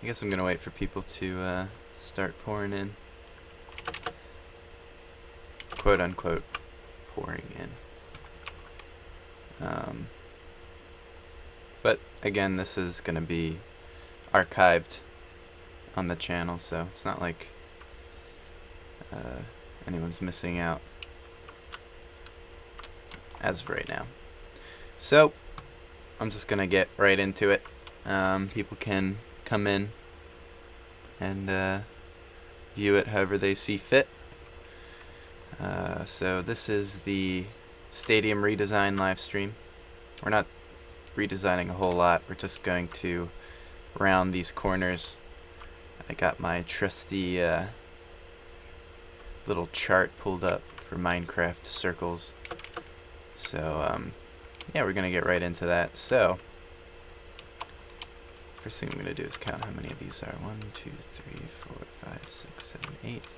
I guess I'm gonna wait for people to start pouring in. Quote unquote pouring in. But again, this is gonna be archived on the channel, so it's not like anyone's missing out as of right now. So I'm just gonna get right into it. People can come in and view it however they see fit. So this is the stadium redesign live stream. We're not redesigning a whole lot, we're just going to round these corners. I got my trusty little chart pulled up for Minecraft circles. So yeah, we're gonna get right into that. So first thing I'm gonna do is count how many of these are. 1, 2, 3, 4, 5, 6, 7, 8.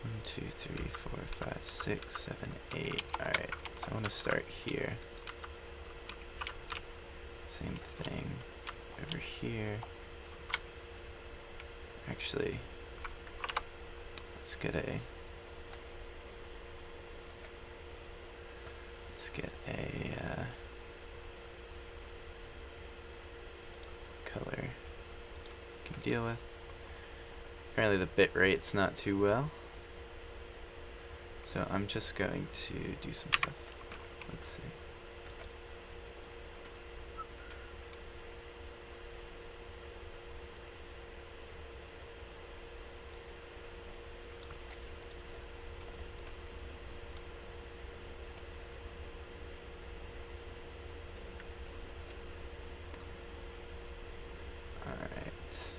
1, 2, 3, 4, 5, 6, 7, 8. Alright, so I want to start here. Same thing over here. Actually, let's get a color I can deal with. Apparently the bit rate's not too well. So I'm just going to do some stuff. Let's see. Alright.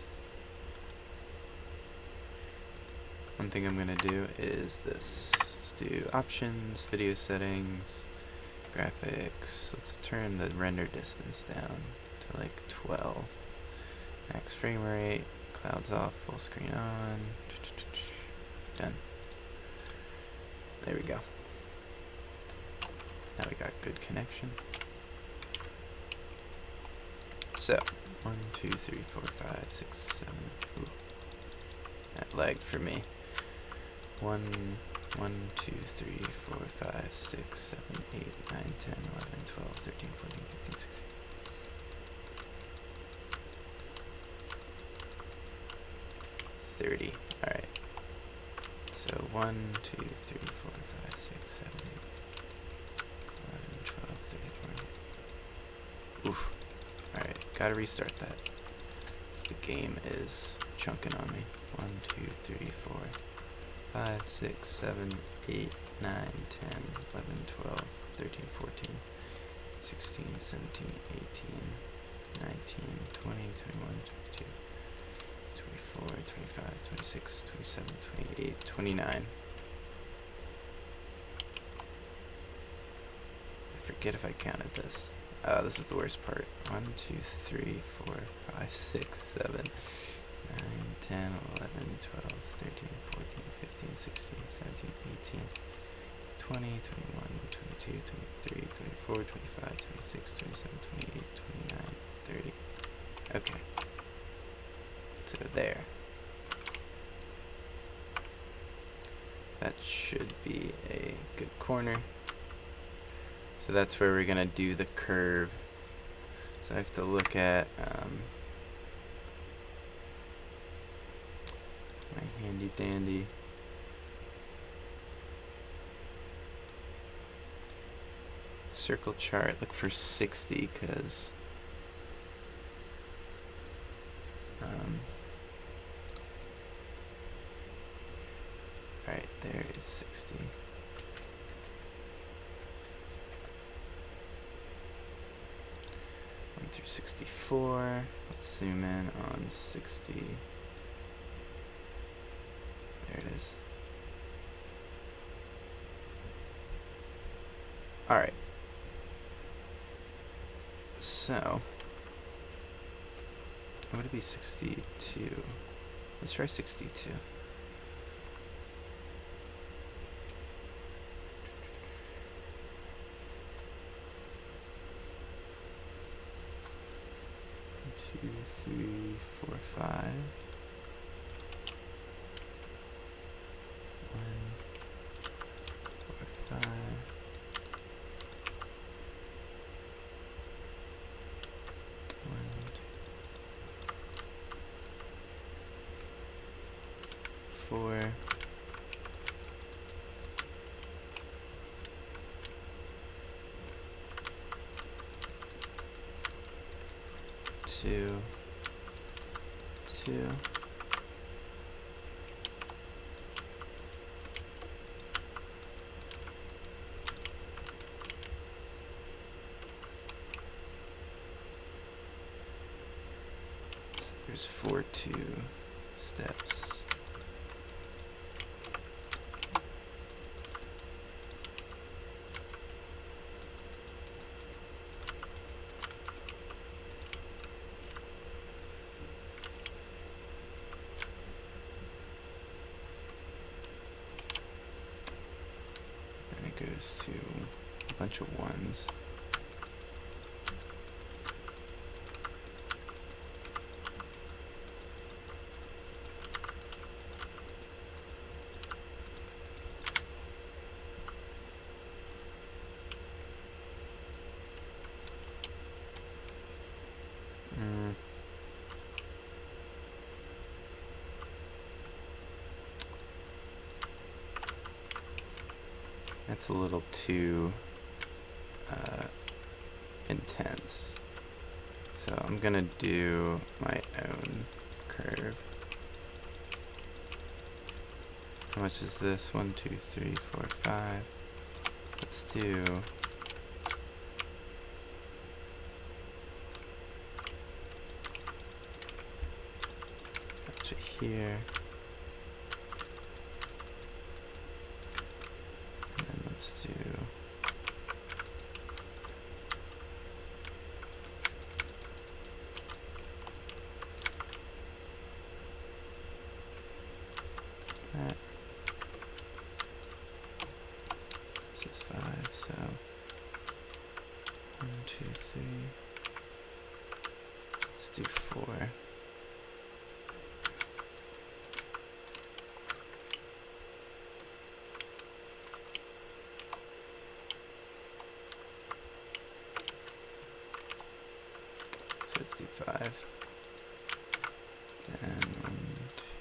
One thing I'm going to do is this. Let's do options, video settings, graphics. Let's turn the render distance down to like 12. Max frame rate, clouds off, full screen on. Done. There we go. Now we got good connection. So, 1, 2, 3, 4, 5, 6, 7. Ooh. That lagged for me. 1, 2, 3, 4, 5, 6, 7, 8, 9, 10, 11, 12, 13, 14, 15, 16. 30. Alright. So 1, 2, 3, 4, 5, 6, 7, 8, 11, 12, 13, 14. Oof. Alright, gotta restart that. Because the game is chunking on me. 1, 2, 3, 4, 5, 6, 7, 8, 9, 10, 11, 12, 13, 14, 16, 17, 18, 19, 20, 21, 22, 24, 25, 26, 27, 28, 29. I forget if I counted this. This is the worst part. 1, 2, 3, 4, 5, 6, 7, 9, 10, 11, 12, 13, 14, 15, 16, 17, 18, 20, 21, 22, 23, 24, 25, 26, 27, 28, 29, 30. Okay. So there. That should be a good corner. So that's where we're gonna do the curve. So I have to look at my handy dandy circle chart. Look for 60 because right there is 60. Through 64. Let's zoom in on 60. There it is. Alright. So, would it be 62? Let's try 62. Two, three, 4, 5. 1, 4, 5. 1, 4. 2, 2. So there's 4 2 steps. Goes to a bunch of 1s. That's a little too intense. So I'm gonna do my own curve. How much is this? 1, 2, 3, 4, 5. Let's do bunch of here. And then let's do that. This is 5, so 1, 2, 3. Let's do 4. So let's do 5. Then 1,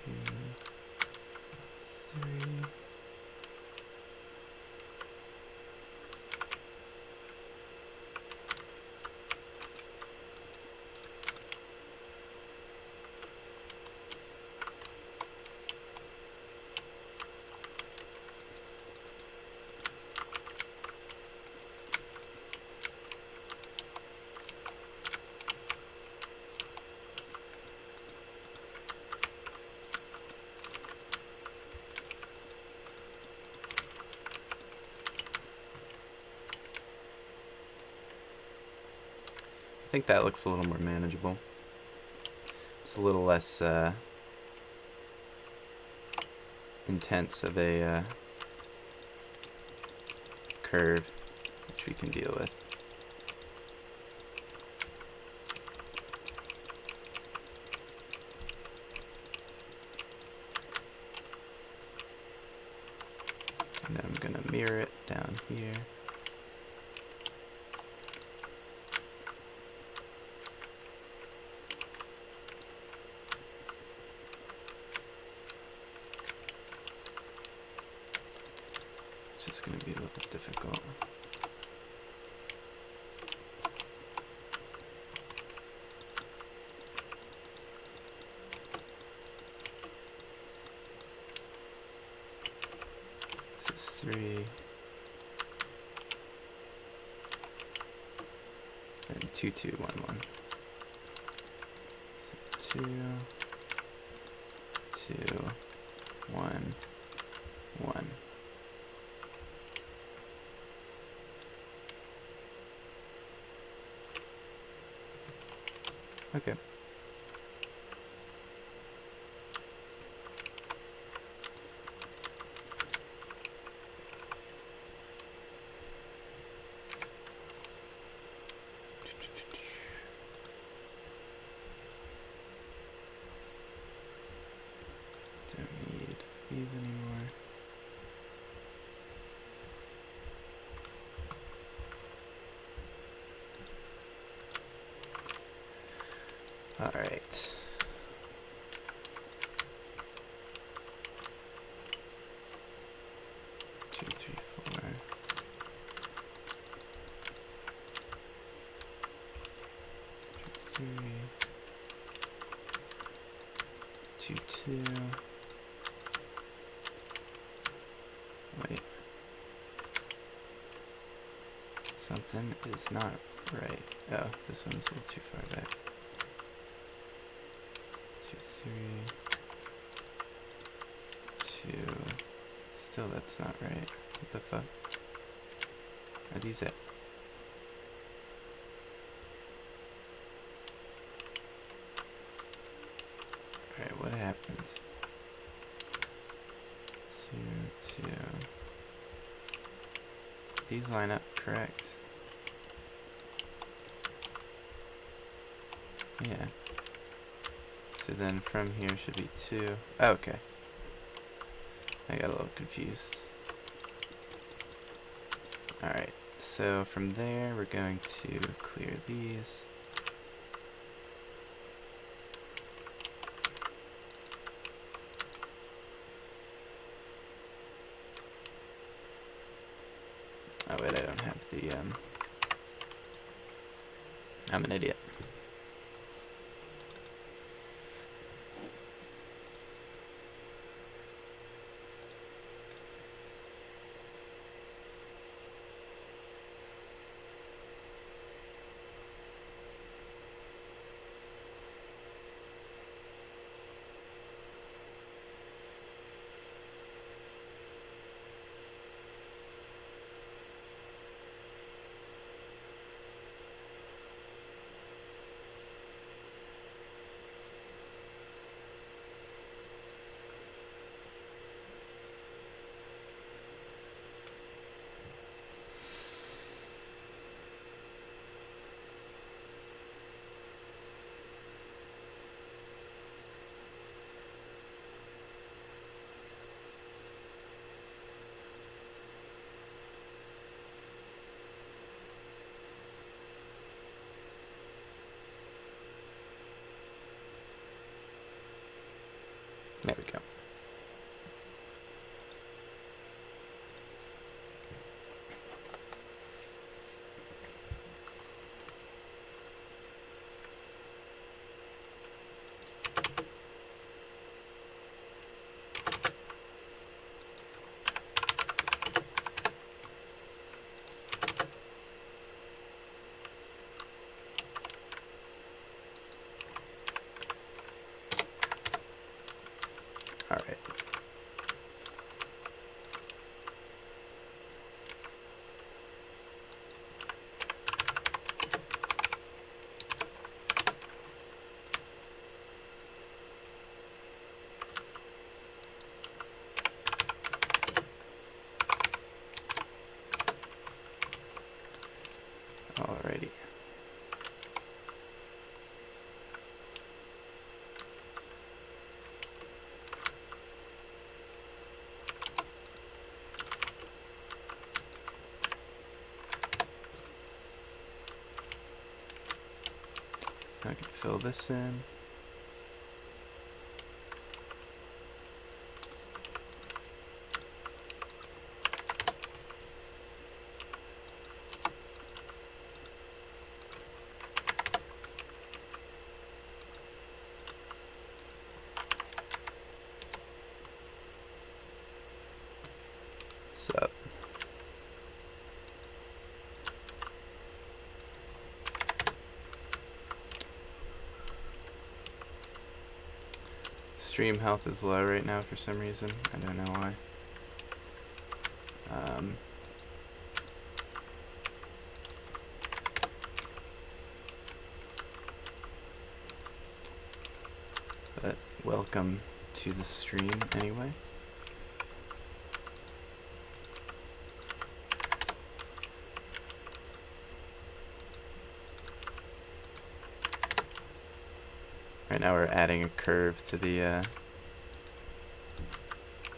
2, 3. I think that looks a little more manageable. It's a little less intense of a curve, which we can deal with. And then I'm gonna mirror it down here. It's going to be a little bit difficult. This is 3. And 2, 2, 1, 1. So 2, 2, 1, 1. Okay. Alright. Two, three, four. Three. Two, two. Wait. Something is not right. Oh, this one's a little too far back. 2, 3. 2. Still, that's not right. What the fuck? Are these it? Alright, what happened? 2, 2. These line up correct. Yeah. So then from here should be 2. Oh, okay. I got a little confused. Alright, so from there we're going to clear these. Oh wait, I don't have the, I'm an idiot. There we go. Alright. Alrighty. I can fill this in. Sup? Stream health is low right now for some reason. I don't know why. But welcome to the stream anyway. Right now we're adding a curve to the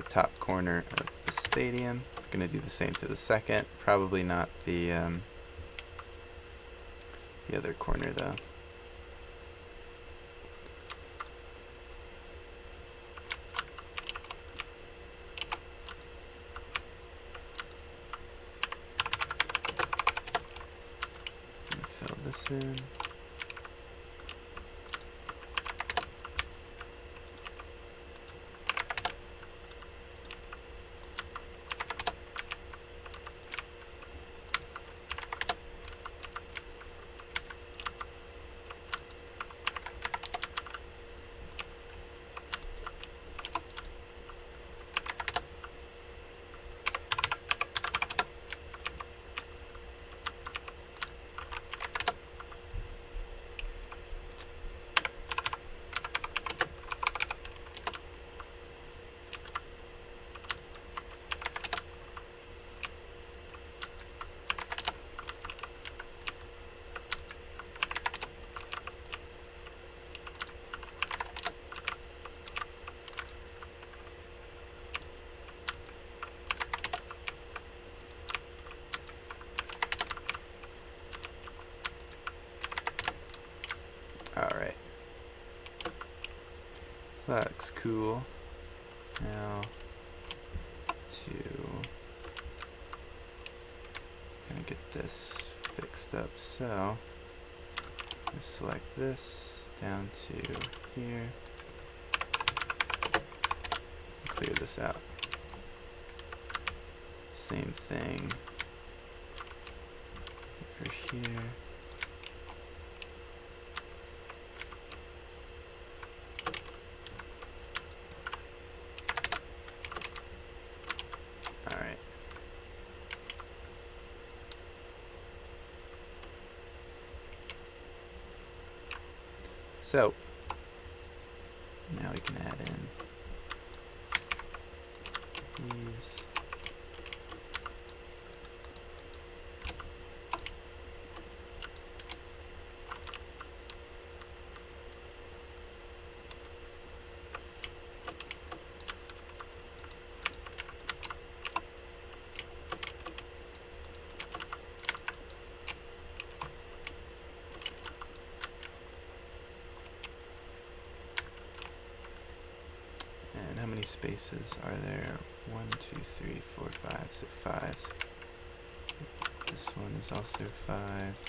top corner of the stadium. We're going to do the same to the second. Probably not the other corner though. open. Alright. That looks cool. Now gonna get this fixed up, so select this down to here. Clear this out. Same thing over here. Alright. So now we can add in these. And how many spaces are there? 1, 2, 3, 4, 5. So 5. This one is also 5.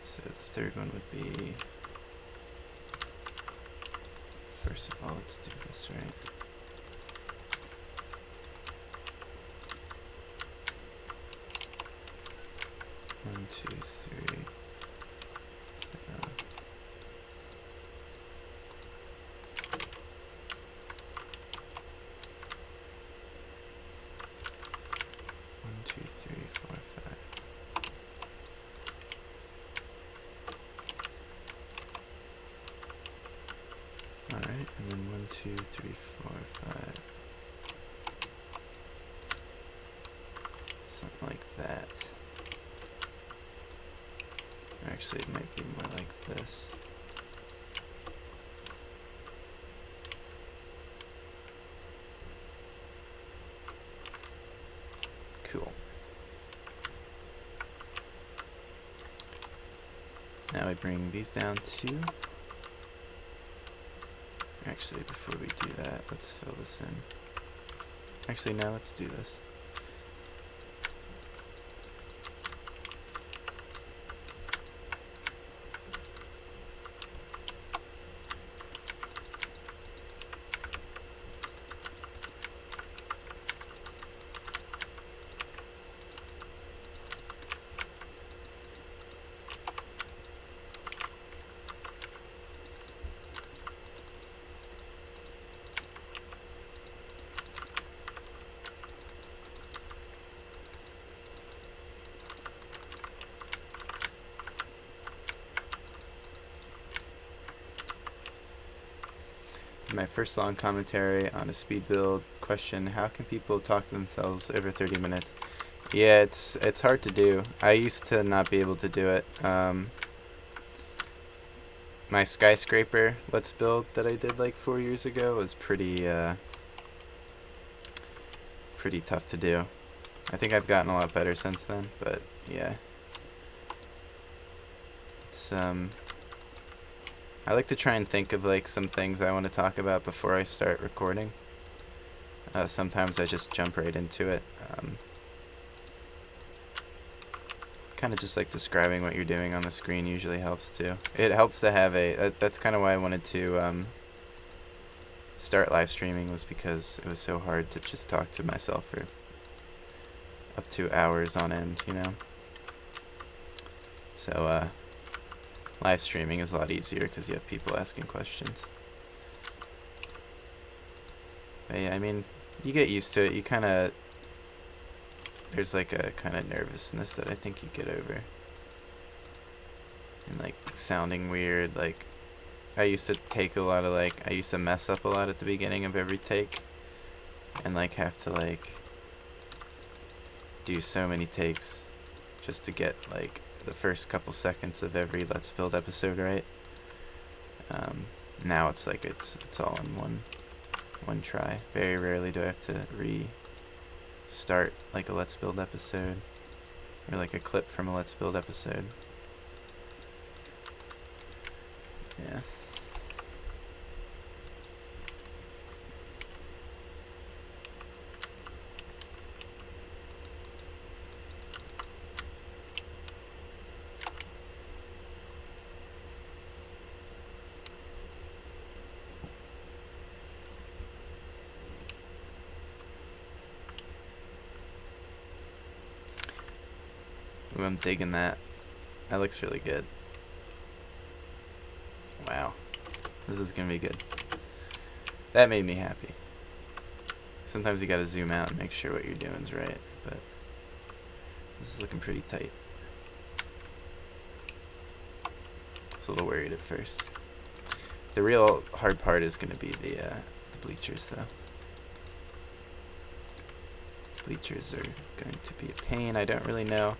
So the third one would be, first of all, let's do this right. One, two, three. One, two, three, 4, 5. Alright, and then 1, 2, 3, 4, 5. Something like that. Actually, it might be more like this. Cool. Now we bring these down too. Actually, before we do that, let's fill this in. Actually, no, let's do this. My first long commentary on a speed build question: how can people talk to themselves over 30 minutes? Yeah, it's hard to do. I used to not be able to do it. My skyscraper let's build that I did like 4 years ago was pretty tough to do. I think I've gotten a lot better since then, but yeah. It's, I like to try and think of, like, some things I want to talk about before I start recording. Sometimes I just jump right into it. Kind of just like describing what you're doing on the screen usually helps too. It helps to have that's kind of why I wanted to start live streaming, was because it was so hard to just talk to myself for up to hours on end, you know. So live streaming is a lot easier because you have people asking questions. But yeah, I mean, you get used to it. You kind of, there's like a kind of nervousness that I think you get over. And like sounding weird, like I used to take a lot of, like, I used to mess up a lot at the beginning of every take. And like have to like do so many takes just to get like the first couple seconds of every Let's Build episode right. Now it's like it's all in one try. Very rarely do I have to restart like a Let's Build episode or like a clip from a Let's Build episode. Yeah. Ooh, I'm digging that. That looks really good. Wow. This is gonna be good. That made me happy. Sometimes you gotta zoom out and make sure what you're doing is right, but this is looking pretty tight. It's a little worried at first. The real hard part is gonna be the bleachers, though. Bleachers are going to be a pain. I don't really know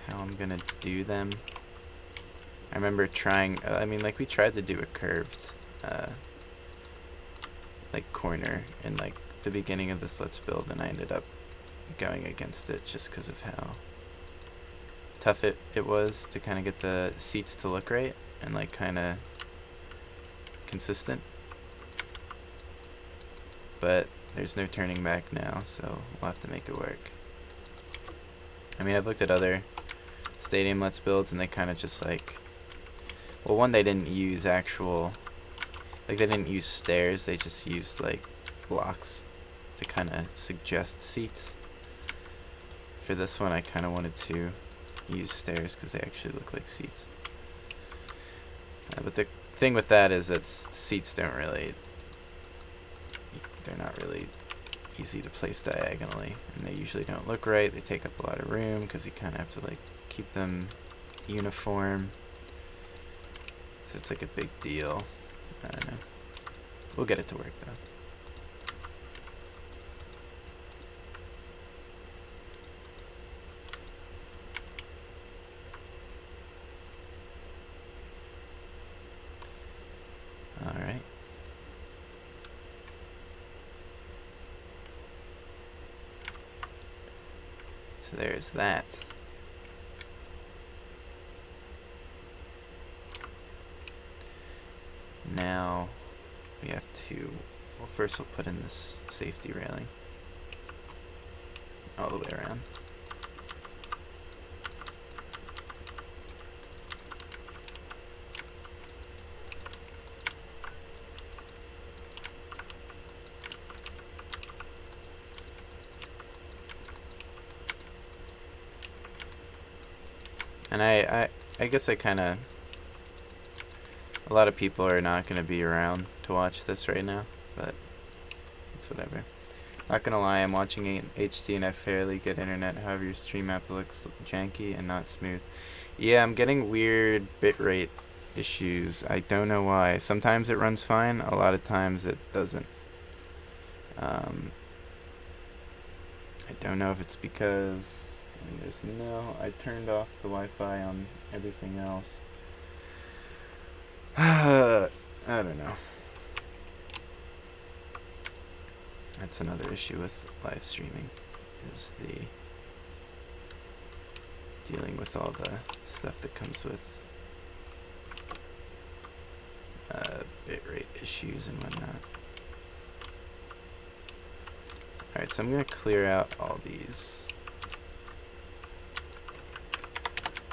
how I'm gonna do them. I remember trying, I mean, like, we tried to do a curved, like, corner in, like, the beginning of this Let's Build, and I ended up going against it just because of how tough it was to kind of get the seats to look right and, like, kind of consistent. But there's no turning back now, so we'll have to make it work. I mean, I've looked at other stadium Let's Builds, and they kind of just, like, well, one, they didn't use actual, like, they didn't use stairs, they just used, like, blocks to kind of suggest seats. For this one, I kind of wanted to use stairs because they actually look like seats. But the thing with that is that seats don't really, they're not really easy to place diagonally, and they usually don't look right. They take up a lot of room because you kind of have to, like, keep them uniform. So it's like a big deal. I don't know. We'll get it to work though. Alright. So there's that. Now we have to, well, first we'll put in this safety railing all the way around. And I guess I kind of, a lot of people are not going to be around to watch this right now, but it's whatever. Not going to lie, I'm watching in HD and I have fairly good internet, however your stream app looks janky and not smooth. Yeah, I'm getting weird bitrate issues. I don't know why. Sometimes it runs fine, a lot of times it doesn't. I don't know if it's because there's no, I turned off the Wi-Fi on everything else. I don't know. That's another issue with live streaming, is the dealing with all the stuff that comes with bitrate issues and whatnot. Alright, so I'm going to clear out all these.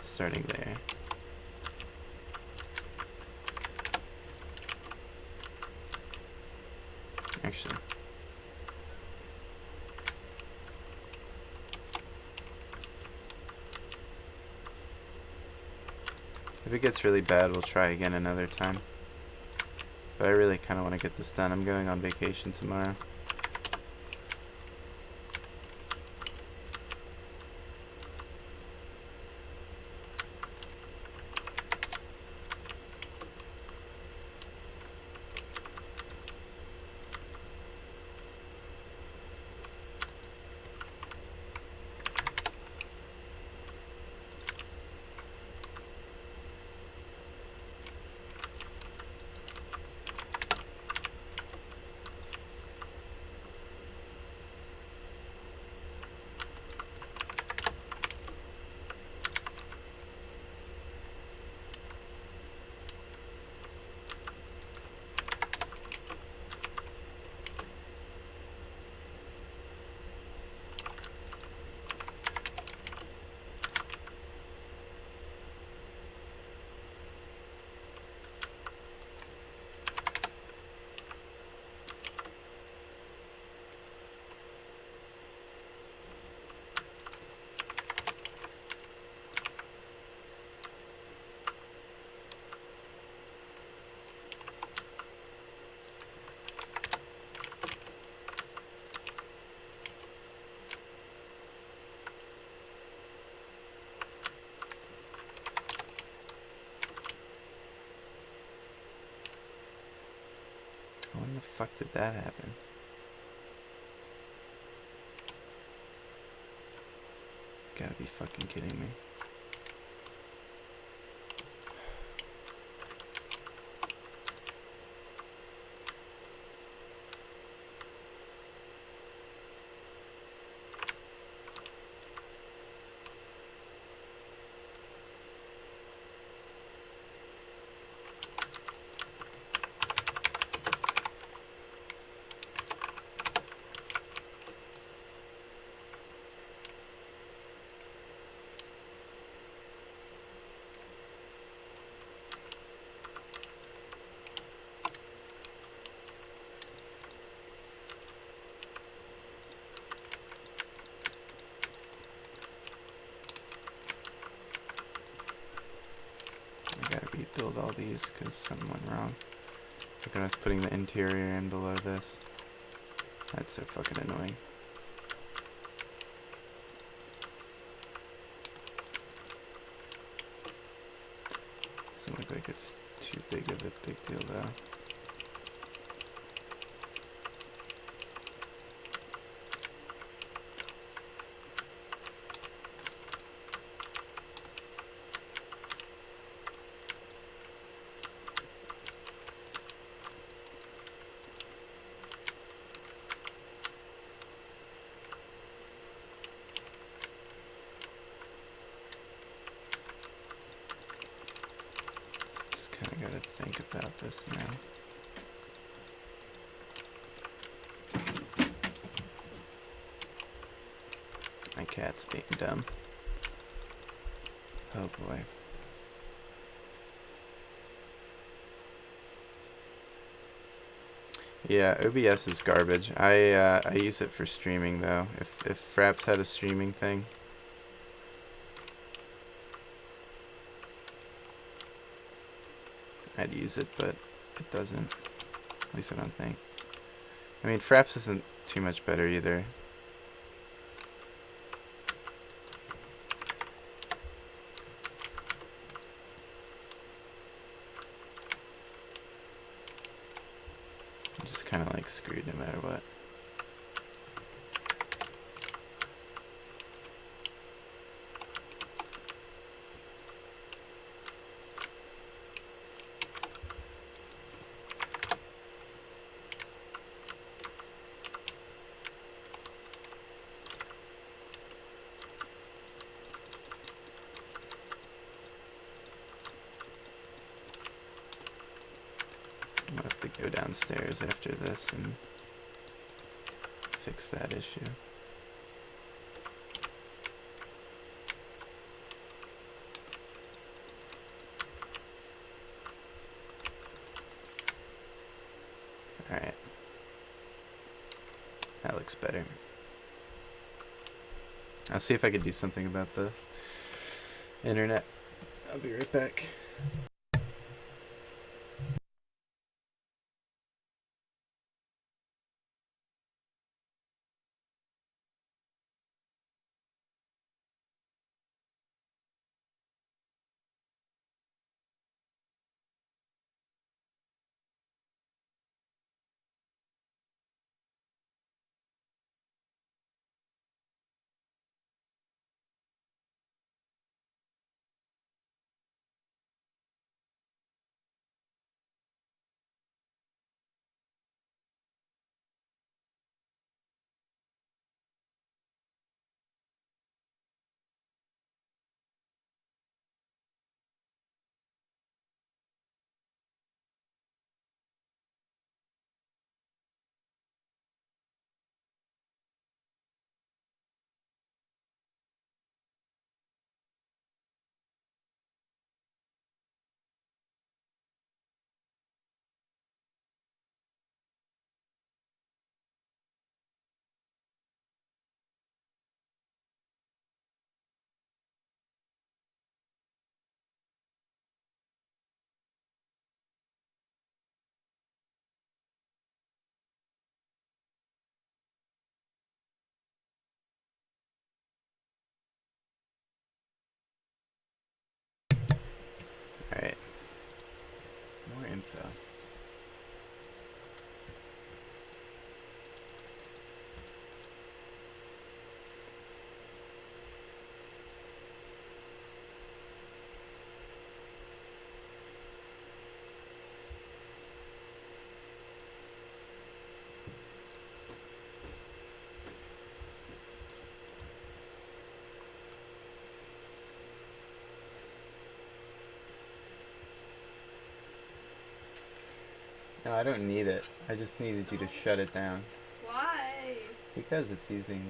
Starting there. Actually. If it gets really bad, we'll try again another time. But I really kind of want to get this done. I'm going on vacation tomorrow. When the fuck did that happen? Gotta be fucking kidding me. Rebuild all these because something went wrong. Like when I was putting the interior in below this. That's so fucking annoying. Doesn't look like it's too big of a big deal though. I gotta think about this now. My cat's being dumb. Oh boy. Yeah, OBS is garbage. I use it for streaming though. If Fraps had a streaming thing. I'd use it, but it doesn't. At least I don't think. I mean, Fraps isn't too much better either. I'm just kind of like screwed no matter what. go downstairs after this and fix that issue. Alright. That looks better. I'll see if I can do something about the internet. I'll be right back. Alright. More info. No, I don't need it. I just needed you to shut it down. Why? Because it's using...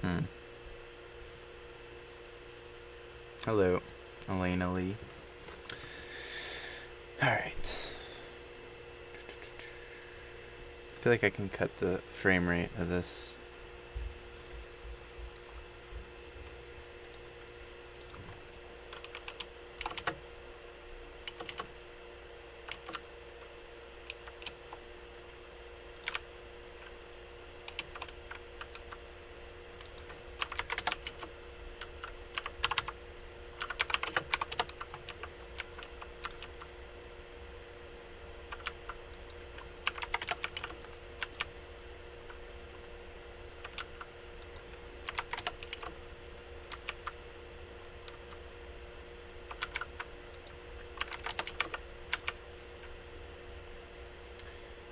Okay. Hello, Elena Lee. Alright. I feel like I can cut the frame rate of this.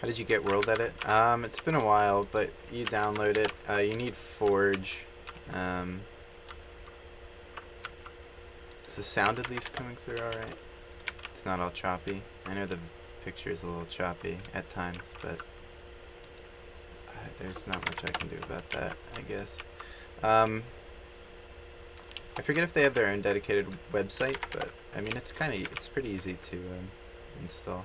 How did you get World Edit? It's been a while, but you download it. You need Forge. Is the sound of these coming through alright? It's not all choppy. I know the picture is a little choppy at times, but there's not much I can do about that, I guess. I forget if they have their own dedicated website, but I mean it's pretty easy to install.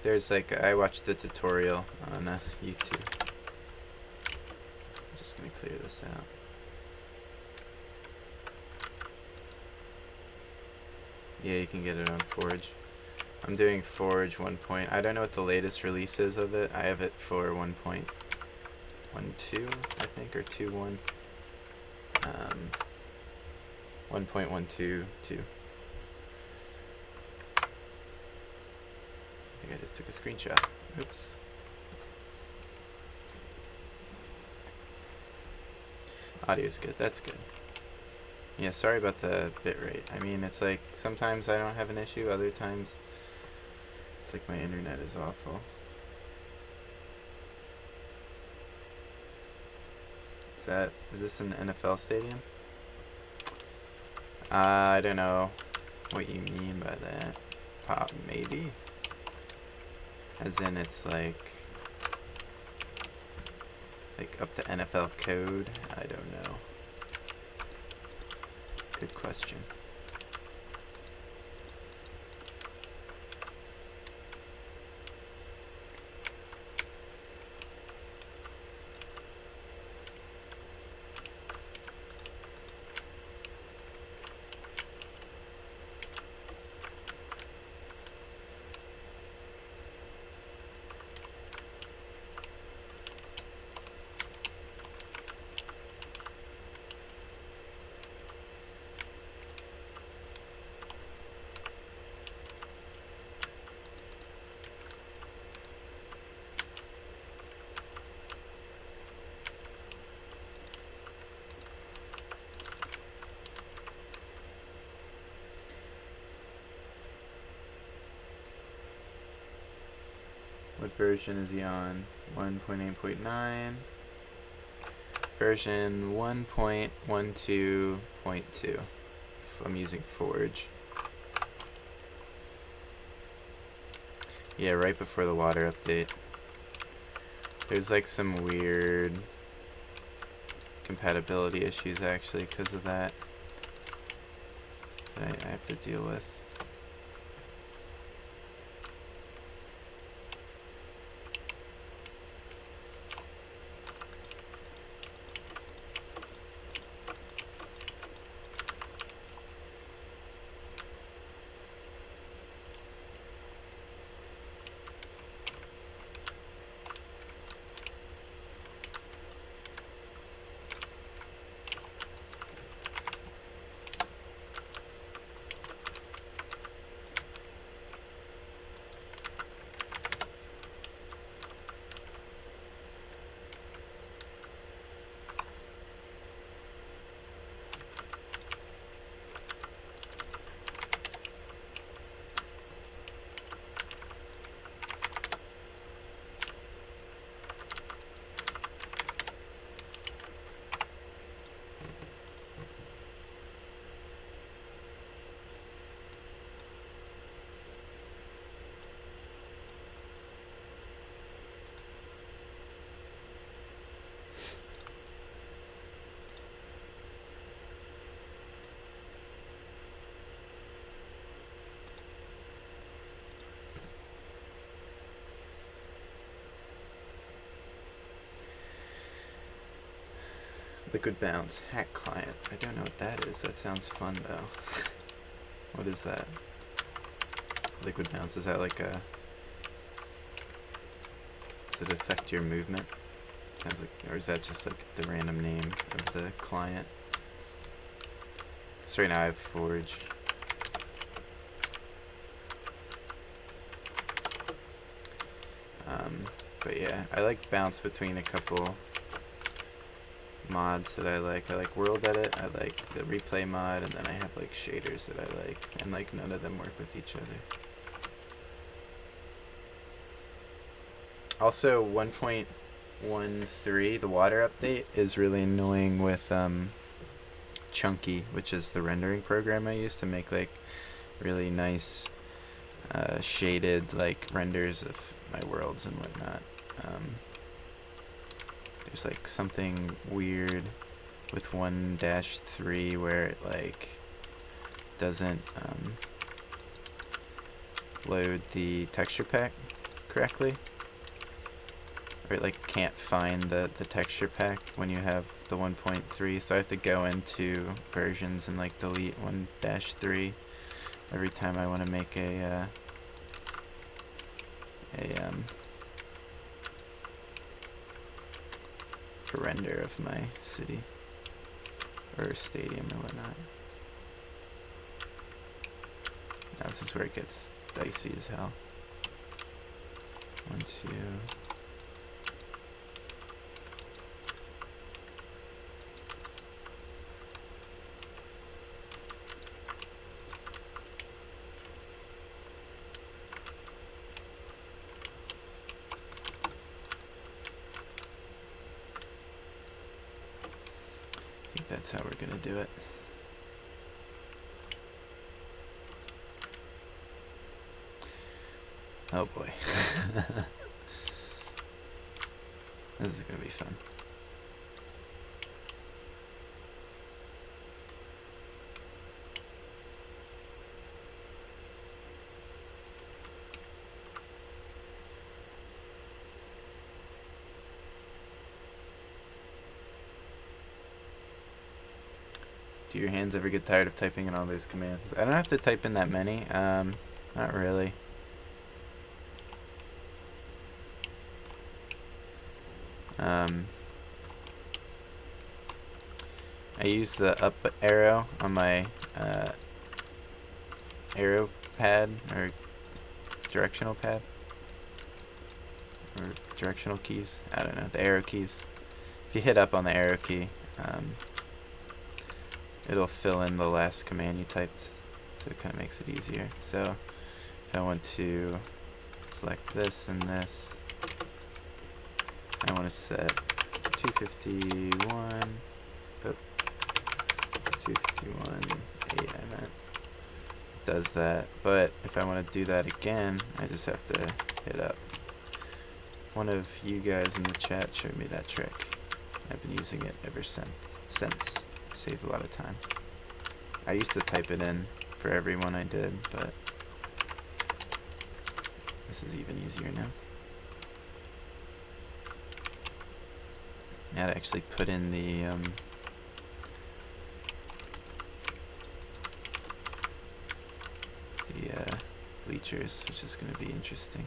There's I watched the tutorial on YouTube. I'm just gonna clear this out. Yeah, you can get it on Forge. I'm doing Forge 1. I don't know what the latest release is of it. I have it for 1.12, I think, or 2.1. 1.122. I think I just took a screenshot. Oops. Audio's good. That's good. Yeah, sorry about the bitrate. I mean, it's like sometimes I don't have an issue, other times it's like my internet is awful. Is this an NFL stadium? I don't know what you mean by that. Maybe. As in it's like up to NFL code? I don't know. Good question. What version is he on? 1.8.9. Version 1.12.2. I'm using Forge. Yeah, right before the water update. There's like some weird compatibility issues actually because of that I have to deal with. Liquid Bounce hack client. I don't know what that is. That sounds fun though. What is that? Liquid Bounce, is that like a... Does it affect your movement? Sounds like, or is that just like the random name of the client? So right now I have Forge. But yeah, I like bounce between a couple mods that I like. I like World Edit, I like the replay mod, and then I have like shaders that I like, and like none of them work with each other. Also 1.13, the water update, is really annoying with Chunky, which is the rendering program I use to make like really nice shaded like renders of my worlds and whatnot. There's like something weird with 1-3 where it like doesn't load the texture pack correctly, or it like can't find the texture pack when you have the 1.3, so I have to go into versions and like delete 1-3 every time I want to make a render of my city or stadium or whatnot. Now this is where it gets dicey as hell. 1, 2. that's how we're gonna do it. Oh boy. This is gonna be fun. Do your hands ever get tired of typing in all those commands? I don't have to type in that many. Not really. I use the up arrow on my arrow pad or directional pad or directional keys. I don't know, the arrow keys. If you hit up on the arrow key, it'll fill in the last command you typed, so it kind of makes it easier. So if I want to select this and this, I want to set 251, oh, 251.8 I meant. It does that, but if I want to do that again, I just have to hit up. One of you guys in the chat showed me that trick. I've been using it ever since. Saved a lot of time. I used to type it in for every one I did, but this is even easier now. Now to actually put in the bleachers, which is going to be interesting.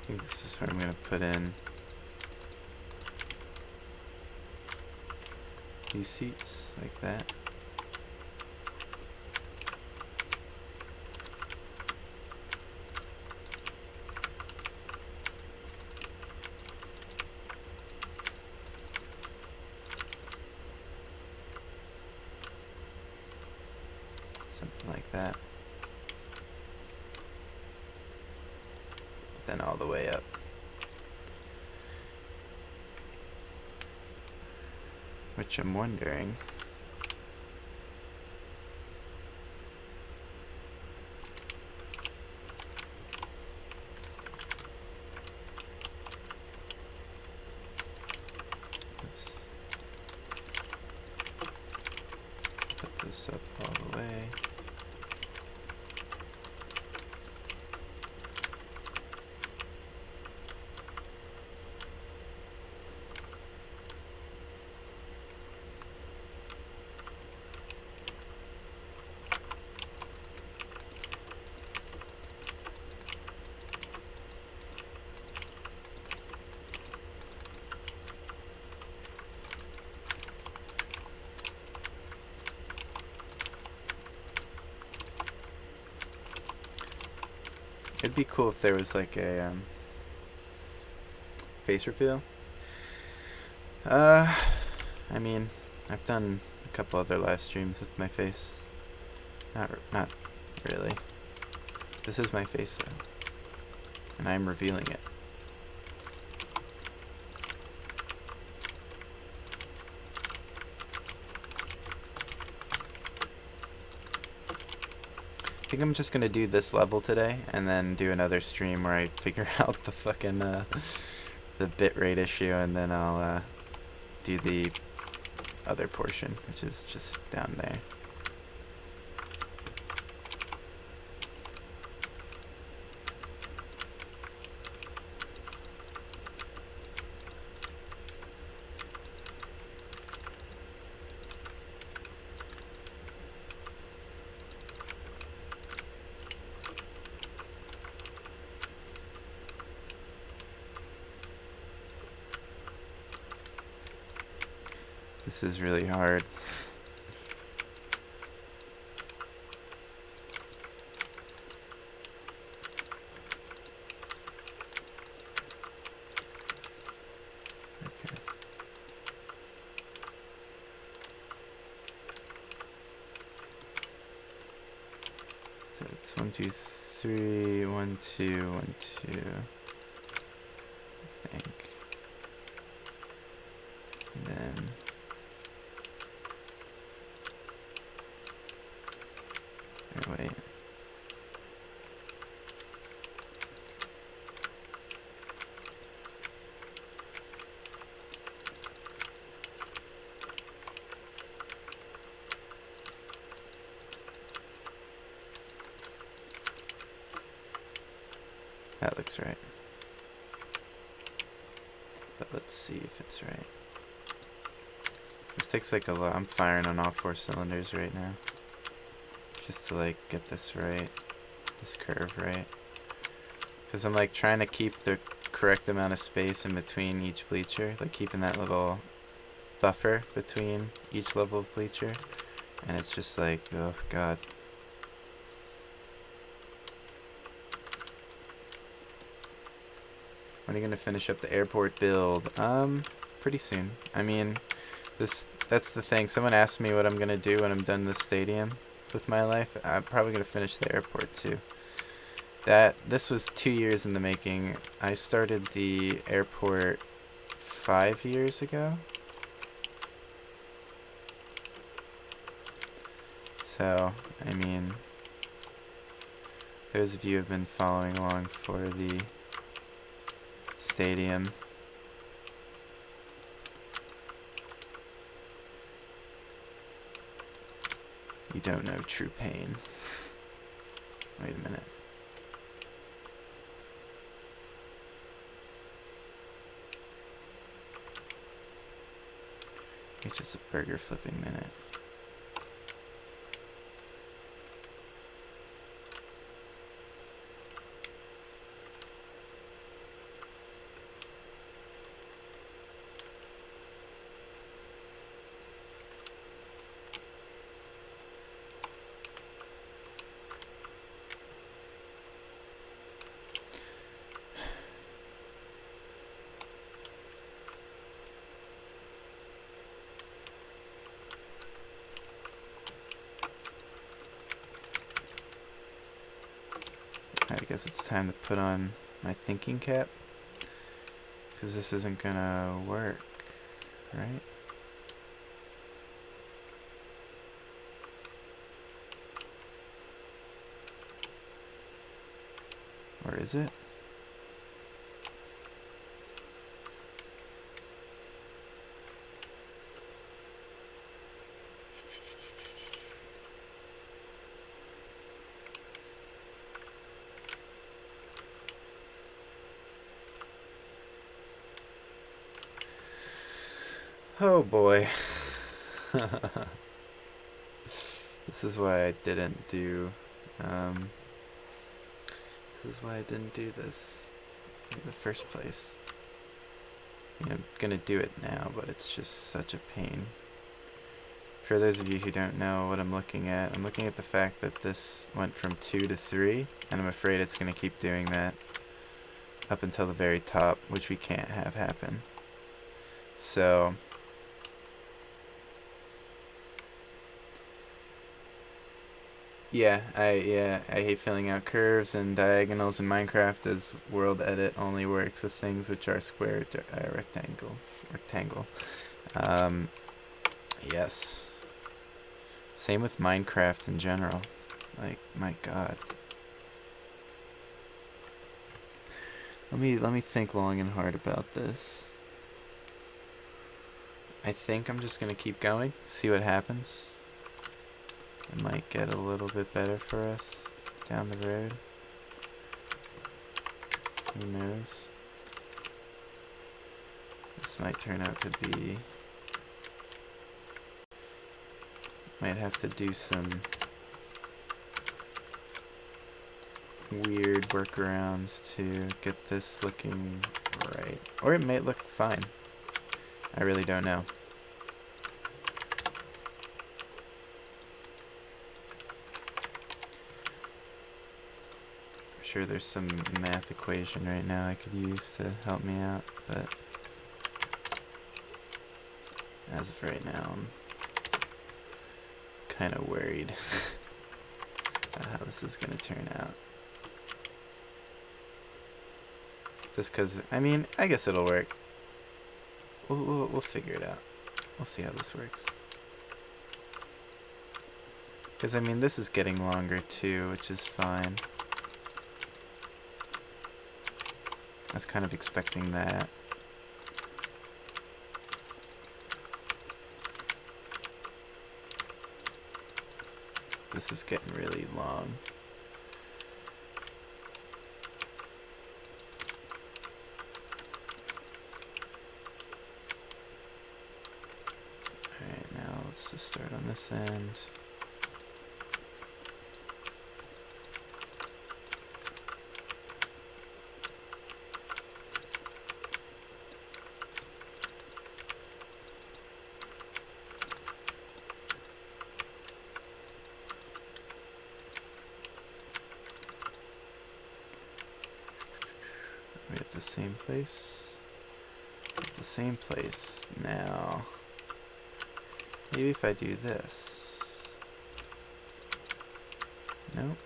I think this is where I'm going to put in these seats like that. Something like that. Then all the way up. Which I'm wondering, oops, put this up all the way. It'd be cool if there was like a face reveal. I mean, I've done a couple other live streams with my face. Not really. This is my face though, and I'm revealing it. I think I'm just gonna do this level today, and then do another stream where I figure out the fucking the bitrate issue, and then I'll do the other portion, which is just down there. This is really hard. 2, 3, 1, 2, 1, 2. I think. And then wait. That looks right. But let's see if it's right. This takes like a lot. I'm firing on all 4 cylinders right now. Just to like get this right. This curve right. Because I'm like trying to keep the correct amount of space in between each bleacher. Like keeping that little buffer between each level of bleacher. And it's just like, oh god. When are you gonna finish up the airport build? Pretty soon. I mean, that's the thing. Someone asked me what I'm gonna do when I'm done this stadium with my life. I'm probably gonna finish the airport too. This was 2 years in the making. I started the airport 5 years ago. So, I mean, those of you who have been following along for the stadium, you don't know true pain. Wait a minute. It's just a burger flipping minute. I guess it's time to put on my thinking cap, because this isn't gonna work, right? Or is it? Oh boy. This is why I didn't do this in the first place. I mean, I'm gonna do it now, but it's just such a pain. For those of you who don't know what I'm looking at the fact that this went from 2 to 3, and I'm afraid it's gonna keep doing that up until the very top, which we can't have happen. So yeah, I hate filling out curves and diagonals in Minecraft, as world edit only works with things which are square, rectangle. Yes. Same with Minecraft in general. Like, my god. Let me think long and hard about this. I think I'm just gonna keep going, see what happens. It might get a little bit better for us down the road. Who knows? This might turn out to be... Might have to do some weird workarounds to get this looking right. Or it might look fine. I really don't know. Sure, there's some math equation right now I could use to help me out, but as of right now, I'm kind of worried. how this is gonna turn out. Just because, I mean, I guess it'll work. We'll figure it out. We'll see how this works. Because, I mean, this is getting longer too, which is fine. I was kind of expecting that. This is getting really long. Alright, now let's just start on this end. We're at the same place. At the same place. Now, maybe if I do this. Nope.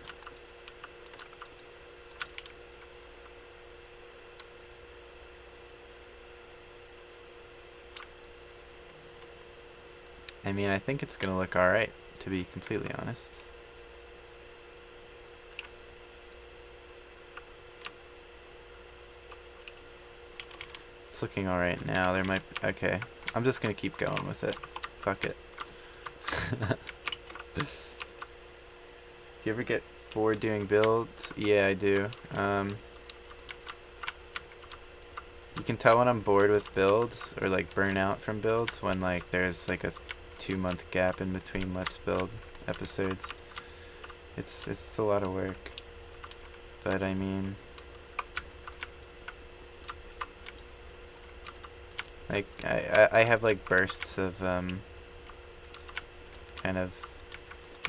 I mean, I think it's gonna look alright, to be completely honest. It's looking alright now. There might be, okay. I'm just gonna keep going with it. Fuck it. Do you ever get bored doing builds? Yeah, I do. You can tell when I'm bored with builds or like burn out from builds when like there's like a 2-month gap in between Let's Build episodes. It's a lot of work. But I mean, like I have like bursts of kind of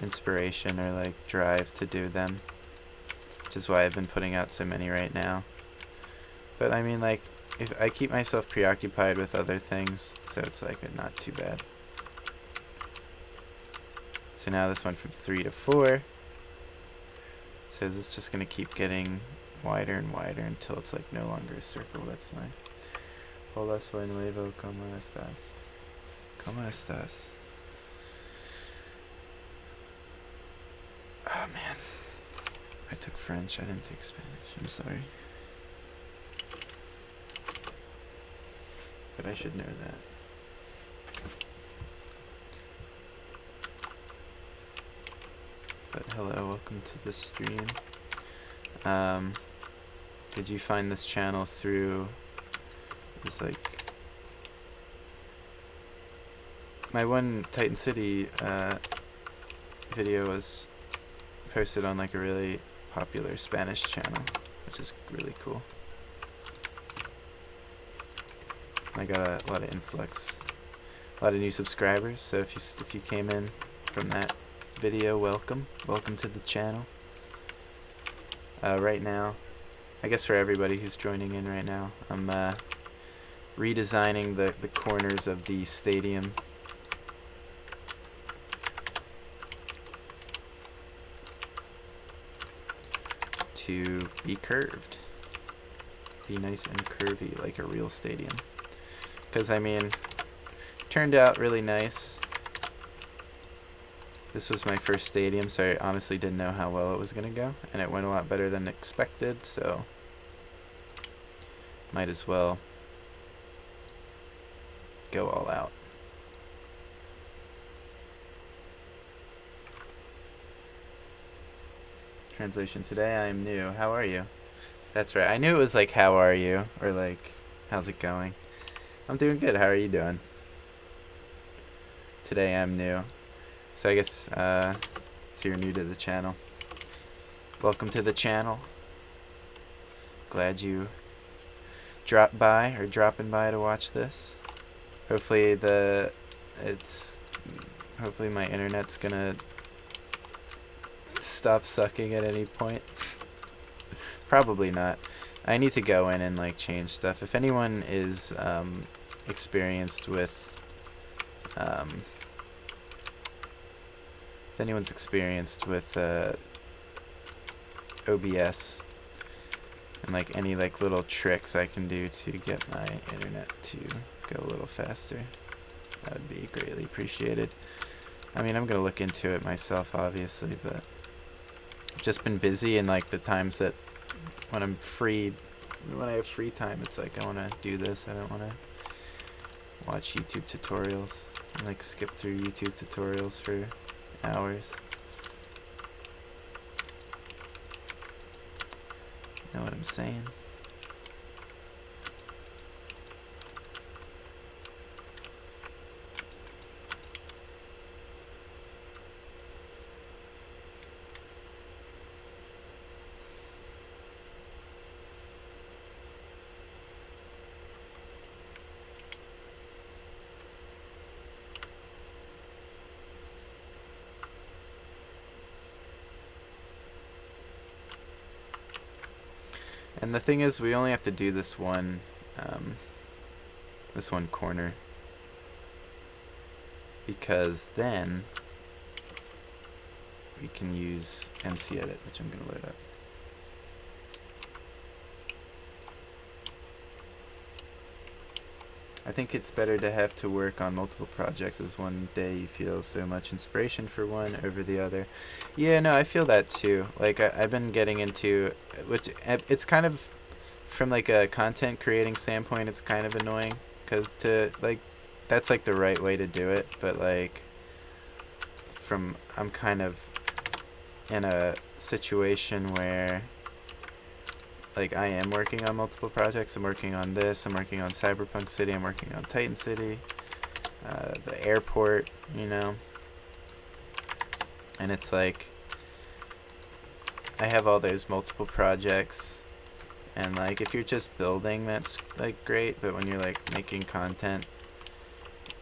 inspiration or like drive to do them, which is why I've been putting out so many right now. But I mean, like, if I keep myself preoccupied with other things, so it's like not too bad. So now this went from 3 to 4. So it's just gonna keep getting wider and wider until it's like no longer a circle. That's my. Hola, soy nuevo. ¿Cómo estás? ¿Cómo estás? Oh man, I took French. I didn't take Spanish. I'm sorry. But I should know that. But hello, welcome to the stream. Did you find this channel through, it was like, my one Titan City video was posted on like a really popular Spanish channel, which is really cool. I got a lot of influx, a lot of new subscribers. So if you came in from that video, welcome to the channel. Right now, I guess for everybody who's joining in right now, I'm redesigning the corners of the stadium to be curved, be nice and curvy like a real stadium. Because I mean, turned out really nice. This was my first stadium, so I honestly didn't know how well it was gonna go, and it went a lot better than expected, so might as well go all out. Translation: today I am new. How are you? That's right. I knew it was like, how are you? Or like, how's it going? I'm doing good. How are you doing? Today I'm new. So I guess, so you're new to the channel. Welcome to the channel. Glad you dropped by or dropping by to watch this. Hopefully hopefully my internet's gonna stop sucking at any point. Probably not. I need to go in and like change stuff. If anyone is experienced with if anyone's experienced with OBS and like any like little tricks I can do to get my internet to go a little faster. That would be greatly appreciated. I mean, I'm gonna look into it myself, obviously, but I've just been busy, and like the times that when I'm free, when I have free time, it's like I want to do this. I don't want to watch YouTube tutorials and like skip through YouTube tutorials for hours. Know what I'm saying? And the thing is, we only have to do this one corner, because then we can use MC Edit, which I'm going to load up. I think it's better to have to work on multiple projects, as one day you feel so much inspiration for one over the other. Yeah, no, I feel that too. Like, I've been getting into, which it's kind of, from like a content creating standpoint, it's kind of annoying, because that's like the right way to do it, but like, I'm kind of in a situation where like I am working on multiple projects. I'm working on this, I'm working on Cyberpunk City, I'm working on Titan City, the airport, you know, and it's like I have all those multiple projects, and like if you're just building, that's like great, but when you're like making content,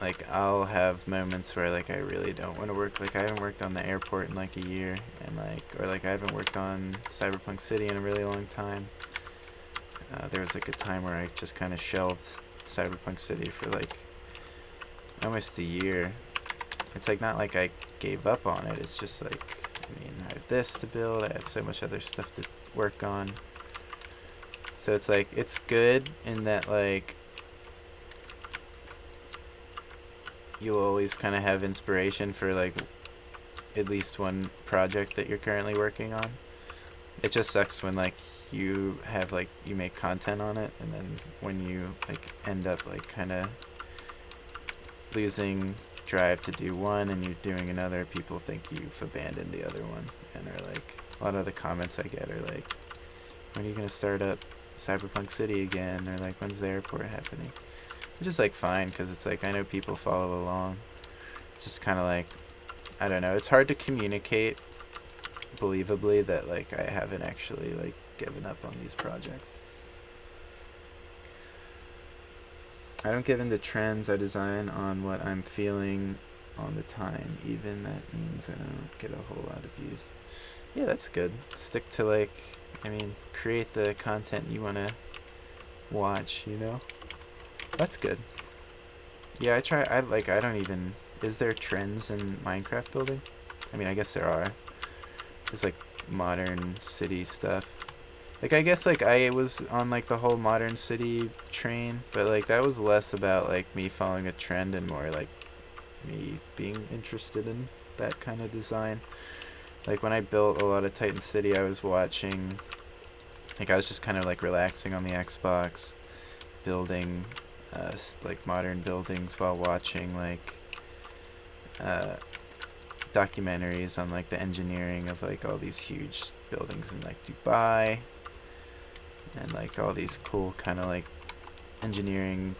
like I'll have moments where like I really don't want to work. Like I haven't worked on the airport in like a year, and like, or like I haven't worked on Cyberpunk City in a really long time. There was like a time where I just kind of shelved Cyberpunk City for like almost a year. It's like not like I gave up on it. It's just like, I mean, I have this to build. I have so much other stuff to work on. So it's like, it's good in that like you'll always kind of have inspiration for like at least one project that you're currently working on. It just sucks when like you have like, you make content on it, and then when you like end up like kind of losing drive to do one and you're doing another, people think you've abandoned the other one, and are like, a lot of the comments I get are like, when are you gonna start up Cyberpunk City again, or like, when's the airport happening? Which is like fine, because it's like I know people follow along. It's just kind of like, I don't know, it's hard to communicate believably that like I haven't actually like given up on these projects. I don't give into trends. I design on what I'm feeling on the time. Even that means I don't get a whole lot of views. Yeah, that's good. Stick to like, I mean, create the content you want to watch, you know? That's good. Yeah, I don't even, is there trends in Minecraft building? I mean, I guess there are. There's like modern city stuff. Like, I guess like I was on like the whole modern city train, but like that was less about like me following a trend and more like me being interested in that kind of design. Like when I built a lot of Titan City, I was watching, like I was just kind of like relaxing on the Xbox, building like modern buildings while watching like documentaries on like the engineering of like all these huge buildings in like Dubai, and like all these cool kind of like engineering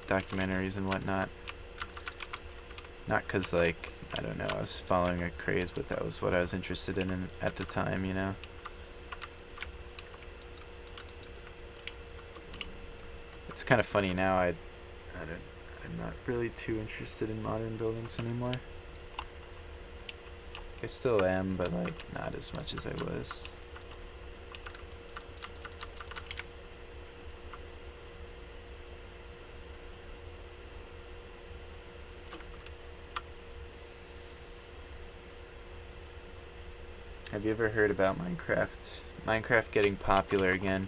documentaries and whatnot. Not because like, I don't know, I was following a craze, but that was what I was interested in at the time, you know? It's kind of funny now, I'm not really too interested in modern buildings anymore. I still am, but like not as much as I was. Have you ever heard about Minecraft? Minecraft getting popular again.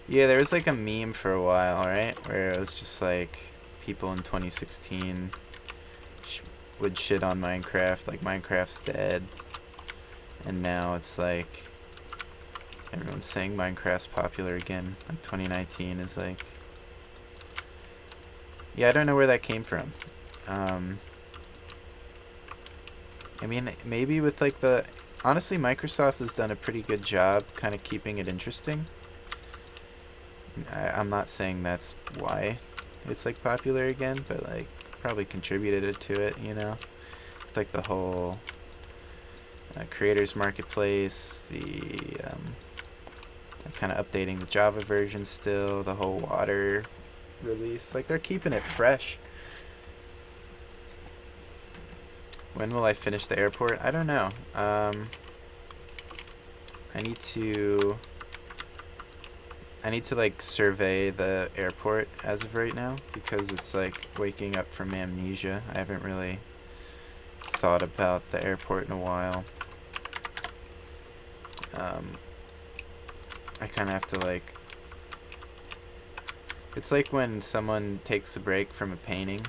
Yeah, there was like a meme for a while, right? Where it was just like people in 2016 would shit on Minecraft, like Minecraft's dead. And now it's like everyone's saying Minecraft's popular again. Like 2019 is like... Yeah, I don't know where that came from. I mean, maybe with like the... Honestly, Microsoft has done a pretty good job kind of keeping it interesting. I'm not saying that's why it's like popular again, but like probably contributed to it, you know? With, like the whole creators marketplace, the kind of updating the Java version still, the whole water release. Like they're keeping it fresh. When will I finish the airport? I don't know. I need to like survey the airport as of right now because it's like waking up from amnesia. I haven't really thought about the airport in a while. I kind of have to like... It's like when someone takes a break from a painting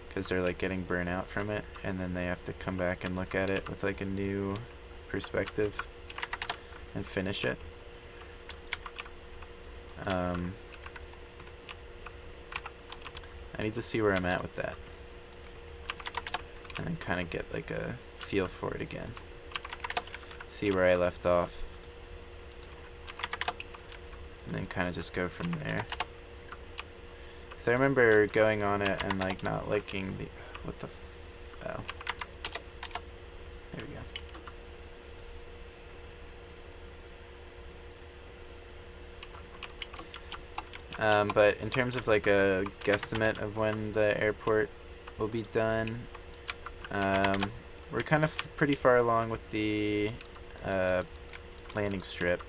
because they're like getting burnt out from it, and then they have to come back and look at it with like a new perspective and finish it. I need to see where I'm at with that and then kind of get like a feel for it again. See where I left off. And then kind of just go from there. So I remember going on it and like not liking the... What the oh. There we go. But in terms of like a guesstimate of when the airport will be done, we're kind of pretty far along with the landing strip,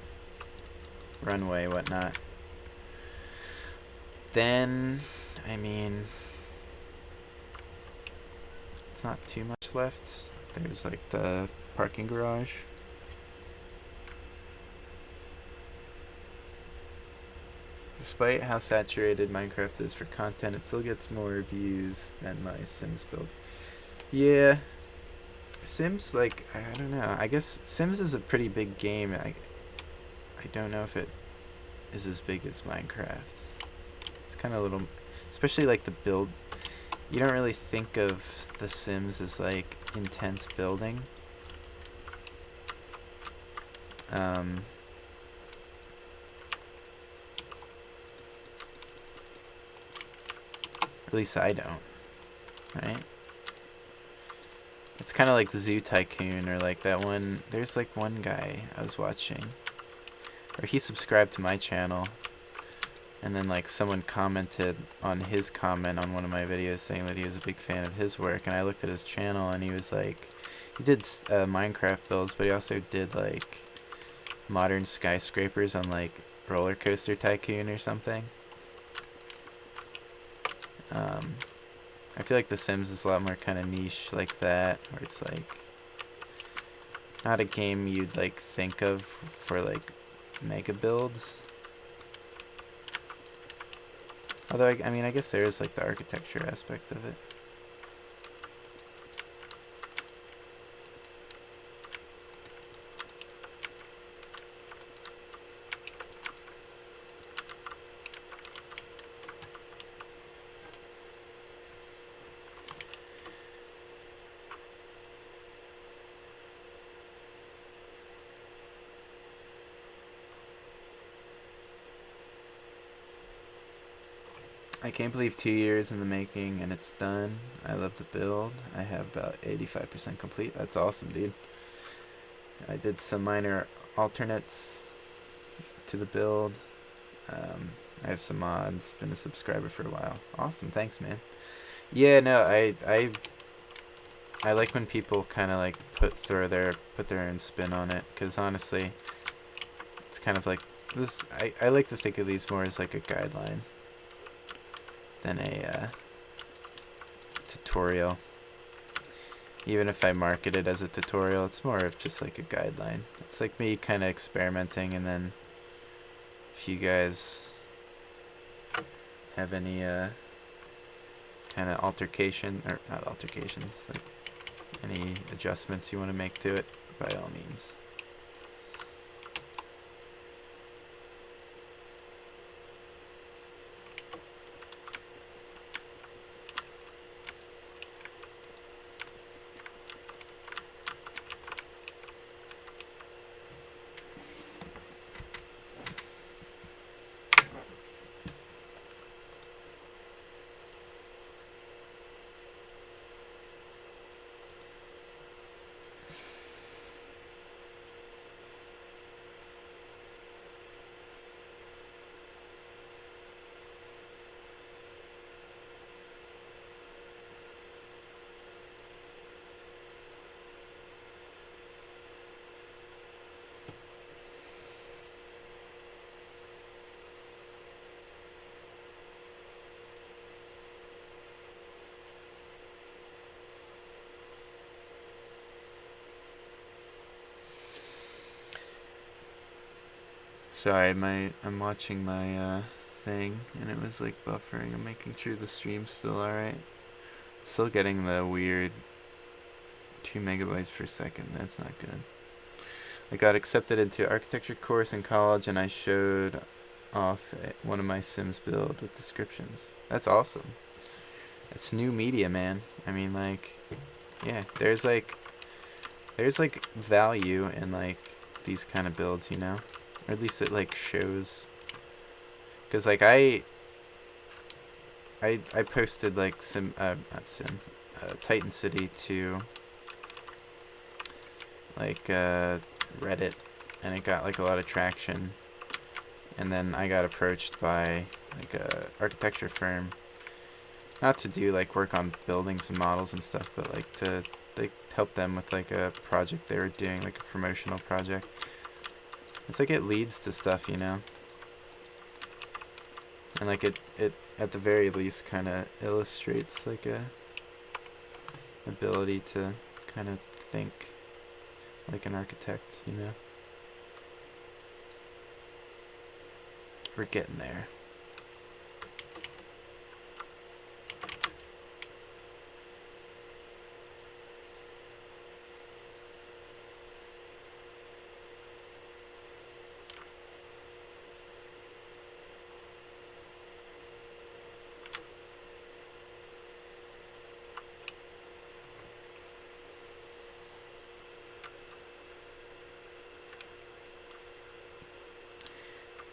runway, whatnot. Then, I mean, it's not too much left. There's like the parking garage. Despite how saturated Minecraft is for content, it still gets more views than my Sims build. Yeah, Sims, like, I don't know. I guess Sims is a pretty big game. I don't know if it is as big as Minecraft. It's kind of a little... Especially, like, the build... You don't really think of The Sims as, like, intense building. At least I don't. Right? It's kind of like the Zoo Tycoon, or like that one... There's, like, one guy I was watching. Or he subscribed to my channel. And then, like, someone commented on his comment on one of my videos saying that he was a big fan of his work. And I looked at his channel, and he was, like... He did Minecraft builds, but he also did, like, modern skyscrapers on, like, Roller Coaster Tycoon or something. I feel like The Sims is a lot more kind of niche like that, where it's, like... Not a game you'd, like, think of for, like, mega builds. Although, I mean, I guess there is, like, the architecture aspect of it. I can't believe 2 years in the making and it's done. I love the build. I have about 85% complete. That's awesome, dude. I did some minor alternates to the build. I have some mods. Been a subscriber for a while. Awesome, thanks, man. Yeah, no, I like when people kind of like put their own spin on it, because honestly, it's kind of like this. I like to think of these more as like a guideline than a tutorial. Even if I market it as a tutorial, it's more of just like a guideline. It's like me kind of experimenting, and then if you guys have any kind of altercation, or not altercations, like any adjustments you want to make to it, by all means. Sorry, I'm watching my thing, and it was like buffering. I'm making sure the stream's still alright. Still getting the weird 2 megabytes per second. That's not good. I got accepted into architecture course in college, and I showed off one of my Sims build with descriptions. That's awesome. It's new media, man. I mean, like, yeah, there's like value in like these kind of builds, you know, or at least it like shows. Cause like I posted like Titan City to like Reddit, and it got like a lot of traction, and then I got approached by like a architecture firm, not to do like work on buildings and models and stuff, but like to help them with like a project they were doing, like a promotional project. It's like it leads to stuff, you know, and like it at the very least kind of illustrates like a ability to kind of think like an architect, you know. We're getting there.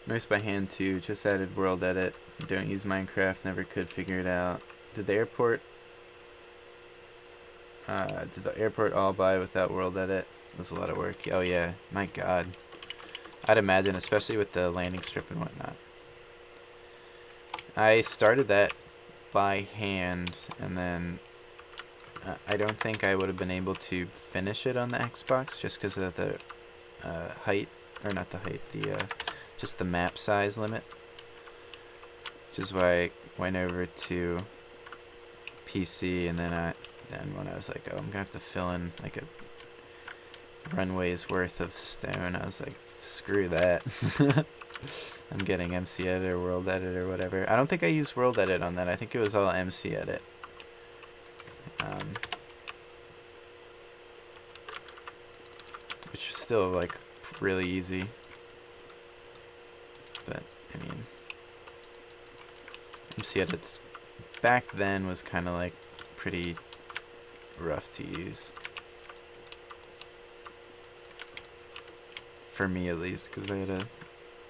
Noise by hand too. Just added world edit. Don't use Minecraft. Never could figure it out. Did the airport all buy without world edit? It was a lot of work. Oh yeah, my god. I'd imagine, especially with the landing strip and whatnot. I started that by hand, and then I don't think I would have been able to finish it on the Xbox just because of the height, or not the height, the just the map size limit, which is why I went over to PC, and then when I was like, oh, I'm gonna have to fill in like a runway's worth of stone, I was like, screw that. I'm getting MC Edit or World Edit or whatever. I don't think I used World Edit on that. I think it was all MC Edit. Which is still like really easy. But I mean, MC Edits back then was kind of like pretty rough to use. For me at least, because I had a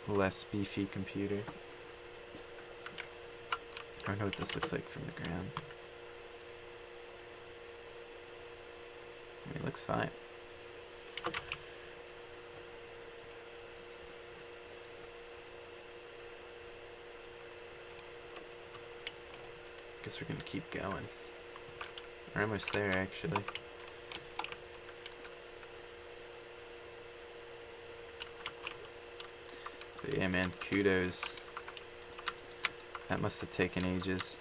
less beefy computer. I don't know what this looks like from the ground. I mean, it looks fine. Guess we're gonna keep going. We're almost there, actually. But yeah, man, kudos. That must have taken ages.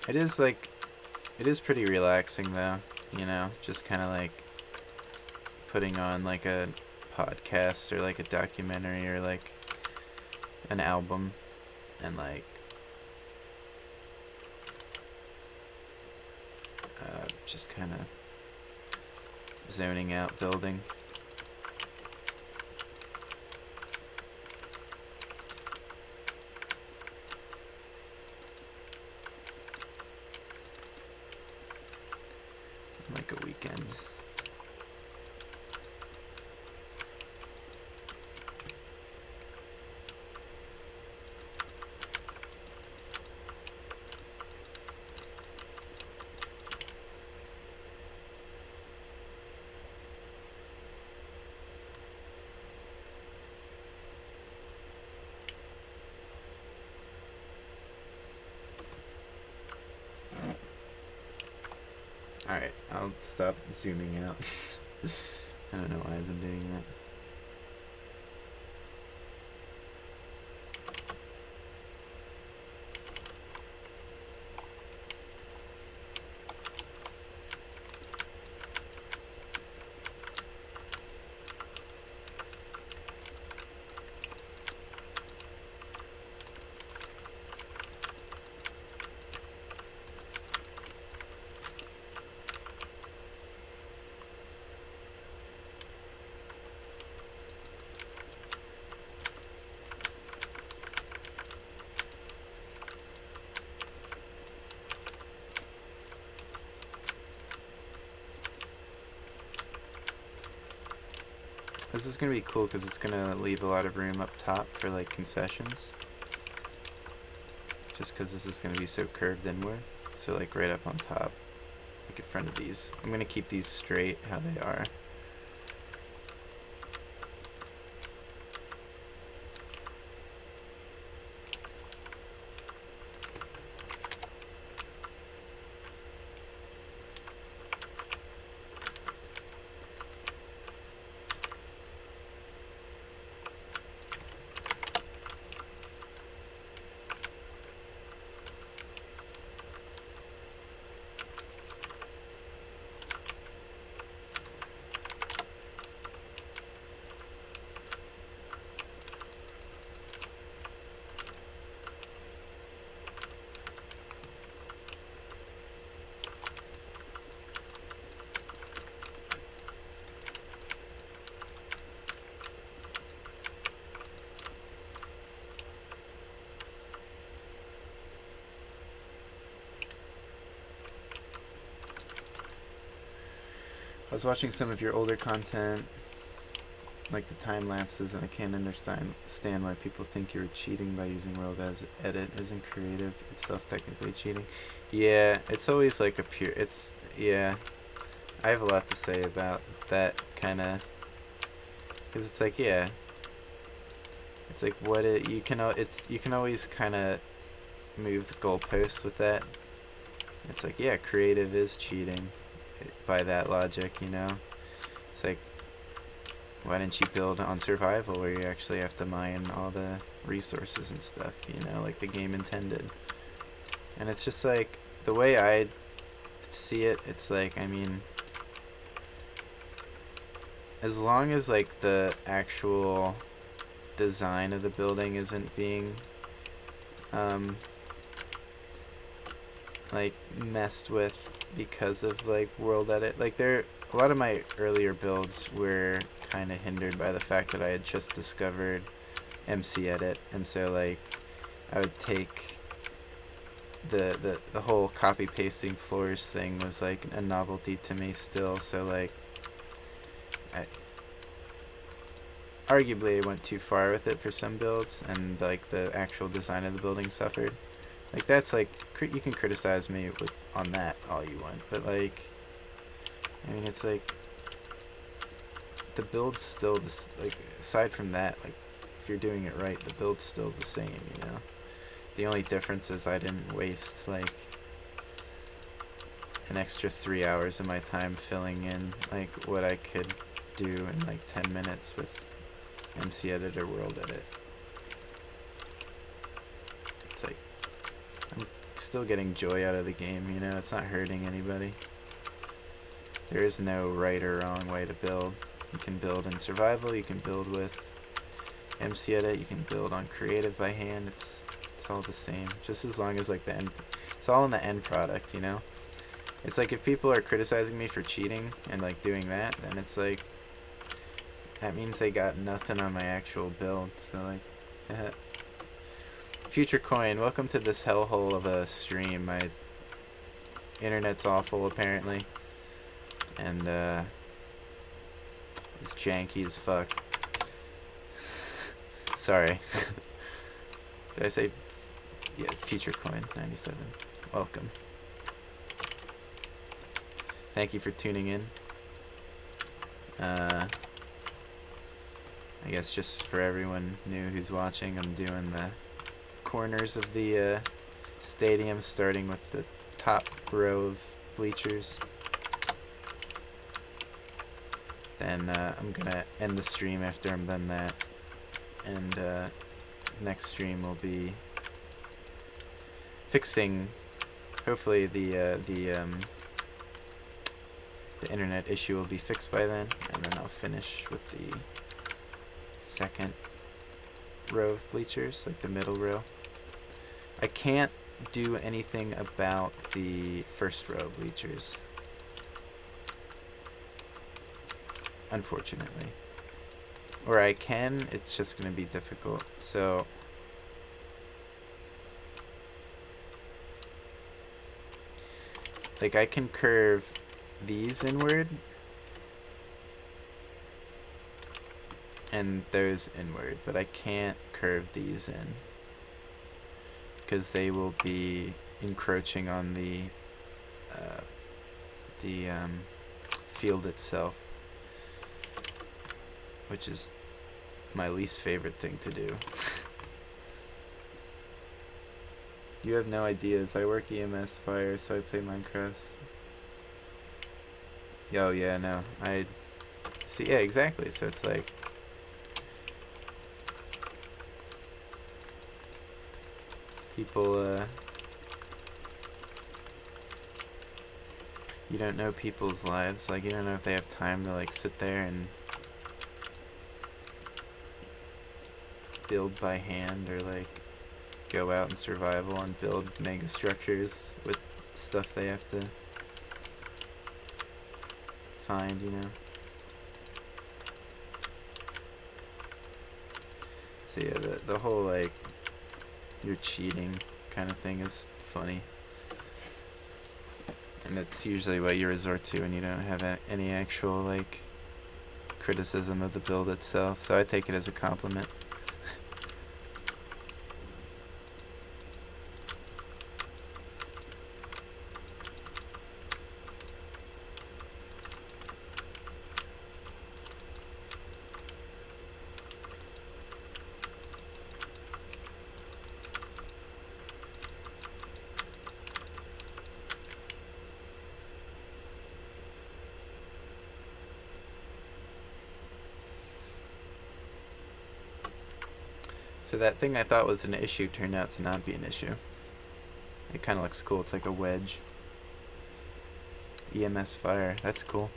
It is like, It is pretty relaxing though, you know, just kind of like putting on like a podcast or like a documentary or like an album and like just kind of zoning out building. Like a weekend. Alright, I'll stop zooming out. I don't know why I've been doing that. This is going to be cool because it's going to leave a lot of room up top for like concessions. Just because this is going to be so curved inward. So like right up on top, like in front of these. I'm going to keep these straight how they are. I was watching some of your older content, like the time lapses, and I can't understand why people think you're cheating by using world as edit isn't creative itself technically cheating. Yeah, it's always like a pure. Yeah. I have a lot to say about that kind of, because it's like it's like you can always kind of move the goalposts with that. It's like creative is cheating by that logic, you know. It's like, why didn't you build on survival where you actually have to mine all the resources and stuff, you know, like the game intended? And it's just like, the way I see it, it's like, I mean, as long as like the actual design of the building isn't being like messed with because of like world edit, like a lot of my earlier builds were kind of hindered by the fact that I had just discovered MC edit, and so like I would take the whole copy pasting floors thing was like a novelty to me still, so like arguably I went too far with it for some builds, and like the actual design of the building suffered. Like that's like, you can criticize me on that all you want, but like, I mean, it's like the build's still this, like, aside from that, like if you're doing it right, the build's still the same, you know. The only difference is I didn't waste like an extra 3 hours of my time filling in like what I could do in like 10 minutes with MC edit or world edit. It's like, I'm still getting joy out of the game, you know? It's not hurting anybody. There is no right or wrong way to build. You can build in survival, you can build with MC Edit, you can build on creative by hand. It's all the same. Just as long as like the end, it's all in the end product, you know? It's like if people are criticizing me for cheating and like doing that, then it's like that means they got nothing on my actual build. So like Future Coin, welcome to this hellhole of a stream. My internet's awful apparently. And it's janky as fuck. Sorry. Did I say yeah, Future Coin 97. Welcome. Thank you for tuning in. I guess just for everyone new who's watching, I'm doing the corners of the stadium, starting with the top row of bleachers. Then I'm gonna end the stream after I'm done that, and next stream will be fixing, hopefully the internet issue will be fixed by then, and then I'll finish with the second row of bleachers, like the middle row. I can't do anything about the first row of bleachers, unfortunately. Or I can, it's just going to be difficult. So like I can curve these inward and those inward, but I can't curve these in because they will be encroaching on the field itself, which is my least favorite thing to do. You have no ideas. I work EMS fire, so I play Minecraft. Oh yeah, no. I see. Yeah, exactly. So it's like people. You don't know people's lives. Like you don't know if they have time to like sit there and build by hand or like go out in survival and build mega structures with stuff they have to find, you know. So yeah, the whole like you're cheating kind of thing is funny, and it's usually what you resort to when you don't have any actual like criticism of the build itself, so I take it as a compliment. So that thing I thought was an issue turned out to not be an issue. It kind of looks cool. It's like a wedge. EMS fire. That's cool.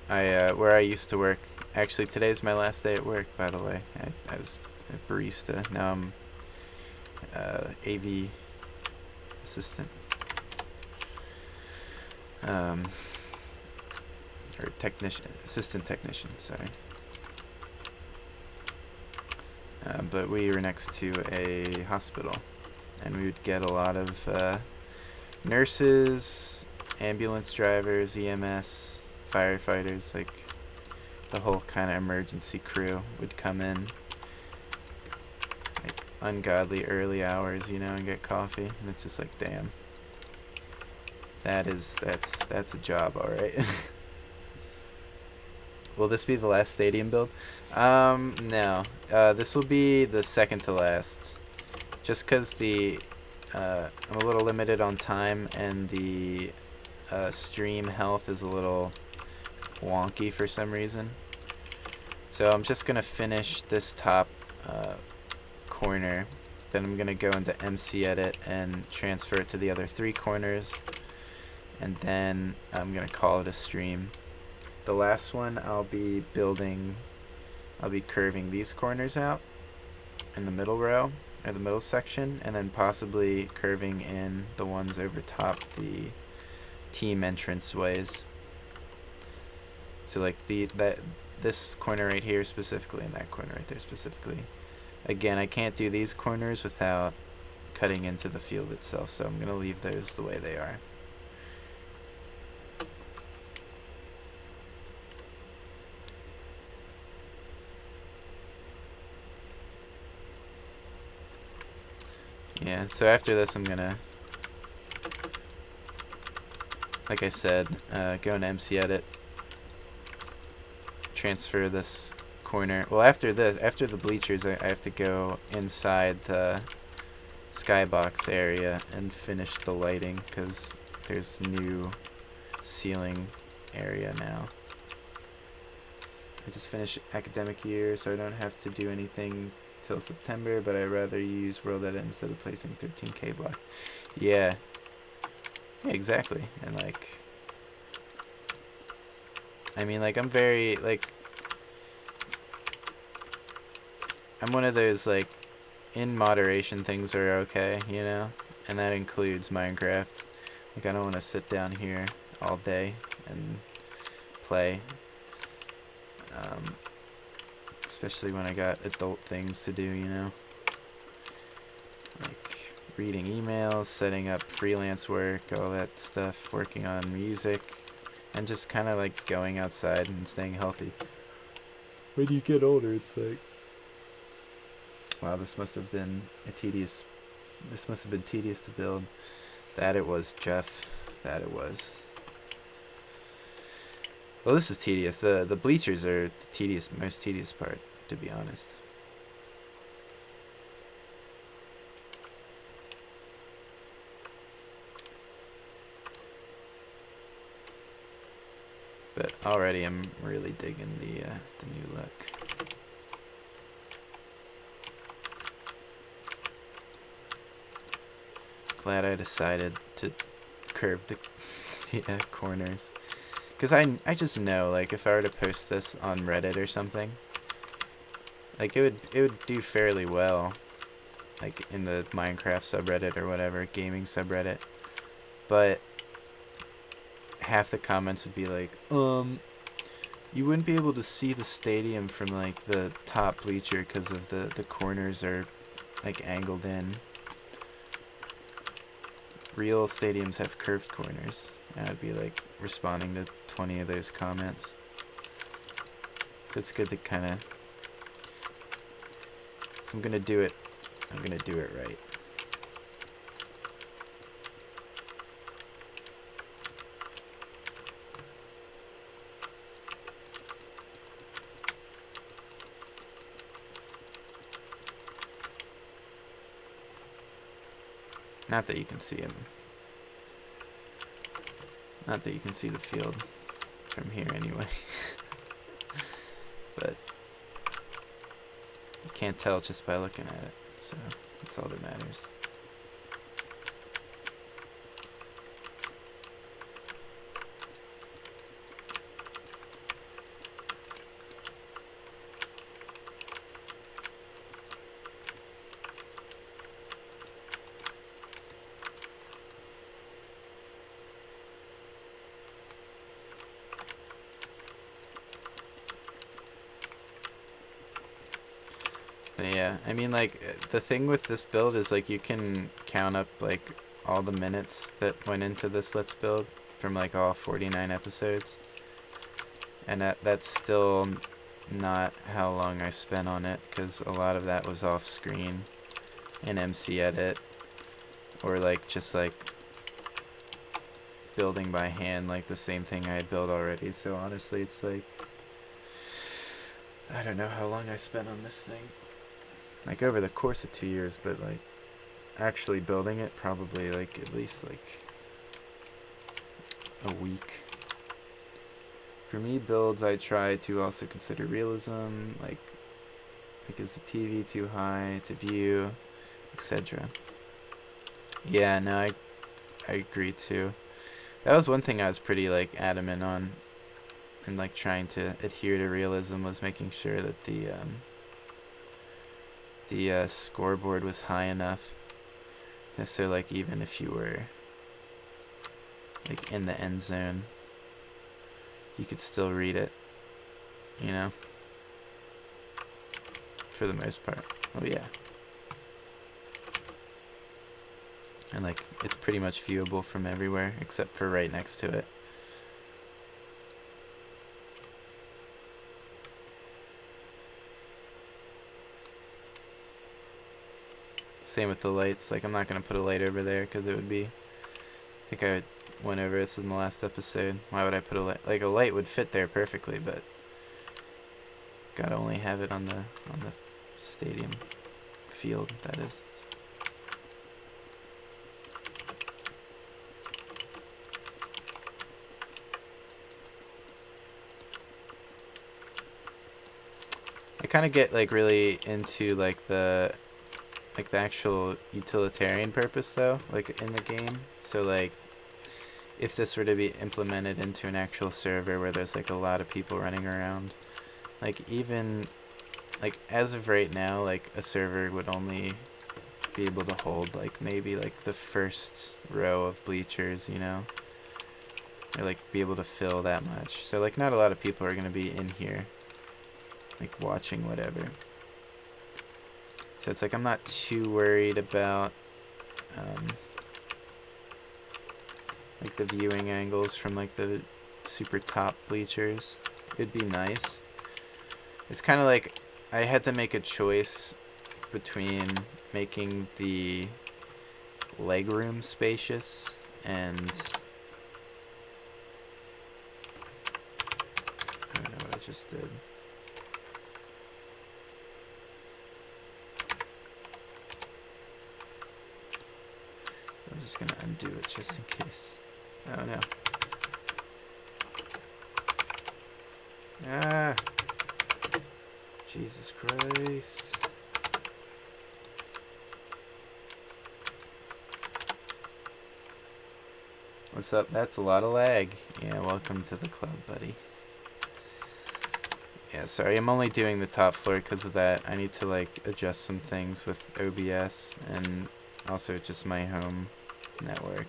Where I used to work. Actually, today's my last day at work, by the way. I was a barista. Now I'm AV assistant. Or technician. Assistant technician, sorry. But we were next to a hospital, and we would get a lot of nurses, ambulance drivers, EMS, firefighters, like the whole kind of emergency crew would come in like ungodly early hours, you know, and get coffee, and it's just like, damn, that's a job, all right. Will this be the last stadium build? No. This will be the second to last. Just because I'm a little limited on time, and the stream health is a little wonky for some reason. So I'm just going to finish this top corner Then I'm going to go into MC Edit and transfer it to the other 3 corners. And then I'm going to call it a stream. The last one I'll be curving these corners out in the middle row, or the middle section, and then possibly curving in the ones over top the team entrance ways. So like this corner right here specifically, and that corner right there specifically. Again, I can't do these corners without cutting into the field itself, so I'm going to leave those the way they are. Yeah, so after this I'm going to, like I said, go into MC Edit, transfer this corner. Well, after the bleachers, I have to go inside the skybox area and finish the lighting, because there's new ceiling area now. I just finished academic year, so I don't have to do anything till September, but I'd rather use World Edit instead of placing 13K blocks. Yeah, exactly. And like, I mean, like, I'm very, like, I'm one of those, like, in moderation things are okay, you know? And that includes Minecraft. Like, I don't want to sit down here all day and play. Especially when I got adult things to do, you know? Like reading emails, setting up freelance work, all that stuff, working on music, and just kind of like going outside and staying healthy. When you get older, it's like, wow, this must have been tedious to build. That it was, Jeff. That it was. Well, this is tedious. The bleachers are the most tedious part, to be honest. But already I'm really digging the new look. Glad I decided to curve the corners. Because I just know, like, if I were to post this on Reddit or something, like, it would do fairly well, like, in the Minecraft subreddit or whatever, gaming subreddit. But half the comments would be like, you wouldn't be able to see the stadium from, like, the top bleacher because of the corners are, like, angled in. Real stadiums have curved corners. And I'd be, like, responding to 20 of those comments. So it's good to kind of, if I'm gonna do it right. Not that you can see him. Not that you can see the field from here anyway. But you can't tell just by looking at it. So that's all that matters. But yeah, I mean, like, the thing with this build is, like, you can count up, like, all the minutes that went into this Let's Build from, like, all 49 episodes. And that's still not how long I spent on it, because a lot of that was off screen in MC Edit, or, like, just, like, building by hand, like, the same thing I had built already. So honestly, it's, like, I don't know how long I spent on this thing. Like, over the course of 2 years, but, like, actually building it, probably, like, at least, like, a week. For me, builds, I try to also consider realism, like is the TV too high to view? etc. Yeah, no, I agree too. That was one thing I was pretty like adamant on, and like trying to adhere to realism, was making sure that the scoreboard was high enough, so like even if you were like in the end zone, you could still read it, you know, for the most part. Oh yeah. And like it's pretty much viewable from everywhere except for right next to it. Same with the lights. Like I'm not gonna put a light over there because it would be. I think I went over this in the last episode. Why would I put a light? Like a light would fit there perfectly, but gotta only have it on the stadium field. That is. I kind of get like really into like the actual utilitarian purpose though, like in the game. So like if this were to be implemented into an actual server where there's like a lot of people running around, like even like as of right now, like a server would only be able to hold like maybe like the first row of bleachers, you know, or like be able to fill that much. So like not a lot of people are going to be in here like watching whatever. So it's like I'm not too worried about like the viewing angles from like the super top bleachers. It'd be nice. It's kind of like I had to make a choice between making the legroom spacious and I don't know what I just did. I'm just gonna undo it just in case. Oh no. Ah! Jesus Christ. What's up? That's a lot of lag. Yeah, welcome to the club, buddy. Yeah, sorry, I'm only doing the top floor because of that. I need to like adjust some things with OBS and also just my home network.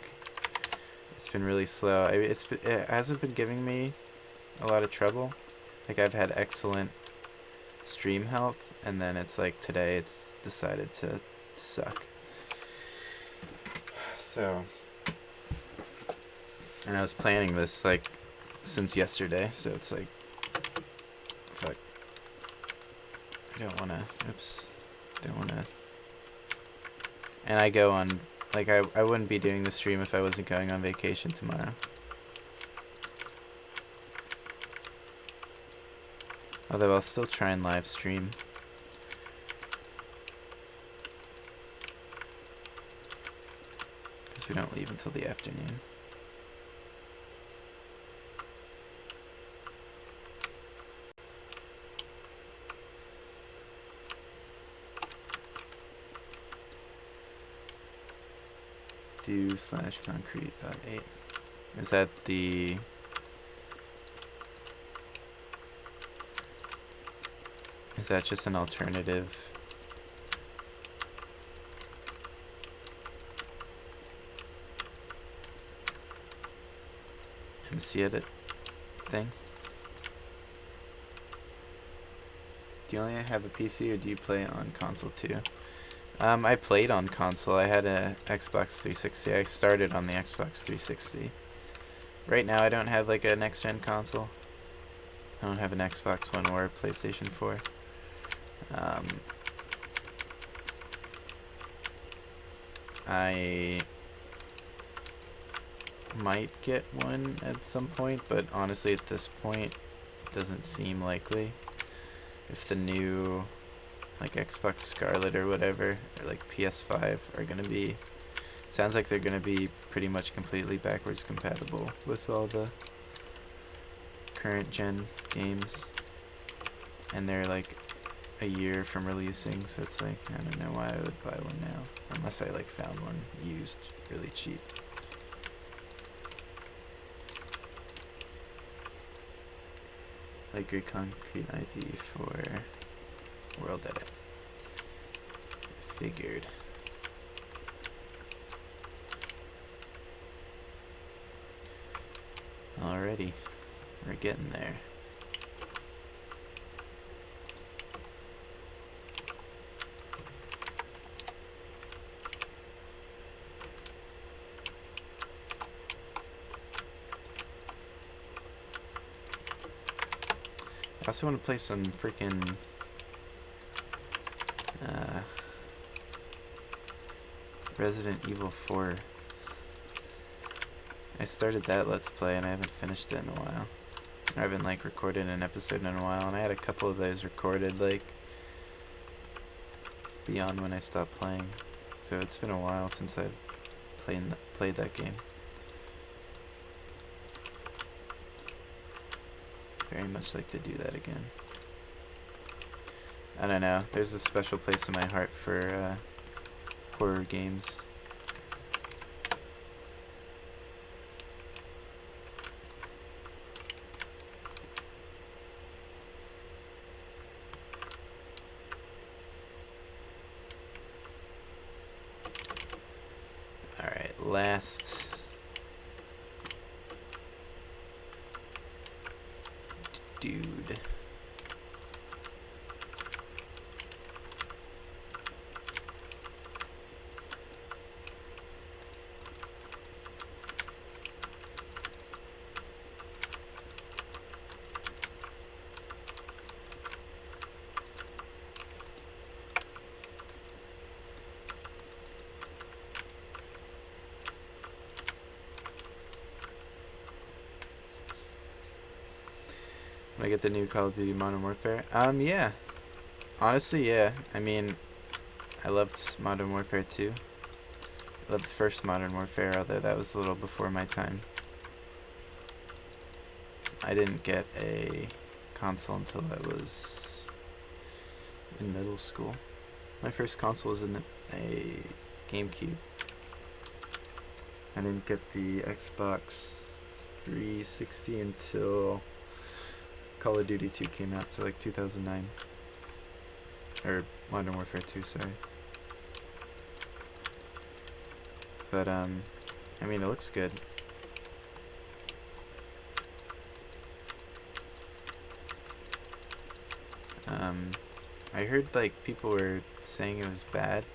It's been really slow. It hasn't been giving me a lot of trouble. Like I've had excellent stream health, and then it's like today it's decided to suck. So, and I was planning this like since yesterday, so it's like fuck. I don't wanna. Oops. Don't wanna. And I go on. Like I wouldn't be doing the stream if I wasn't going on vacation tomorrow. Although I'll still try and live stream. Because we don't leave until the afternoon. do/concrete.8. Is that the... Is that just an alternative? MC edit thing? Do you only have a PC or do you play on console too? I played on console. I had a Xbox 360. I started on the Xbox 360. Right now I don't have like a next gen console. I don't have an Xbox One or a PlayStation 4. I might get one at some point, but honestly at this point it doesn't seem likely. If the new like Xbox Scarlet or whatever, or like PS5 are gonna be, sounds like they're gonna be pretty much completely backwards compatible with all the current gen games, and they're like a year from releasing, so it's like, I don't know why I would buy one now. Unless I like found one used really cheap. Like your concrete ID for World Edit. Figured. Alrighty, we're getting there. I also want to play some freaking Resident Evil 4. I started that Let's Play and I haven't finished it in a while. I haven't like recorded an episode in a while, and I had a couple of those recorded like beyond when I stopped playing. So it's been a while since I've played that game. Very much like to do that again. I don't know. There's a special place in my heart for horror games. Alright, last dude. When I get the new Call of Duty Modern Warfare? Yeah. Honestly, yeah. I mean, I loved Modern Warfare 2. I loved the first Modern Warfare, although that was a little before my time. I didn't get a console until I was in middle school. My first console was in a GameCube. I didn't get the Xbox 360 until Call of Duty 2 came out, so like 2009. Or Modern Warfare 2, sorry. But, I mean, it looks good. I heard, like, people were saying it was bad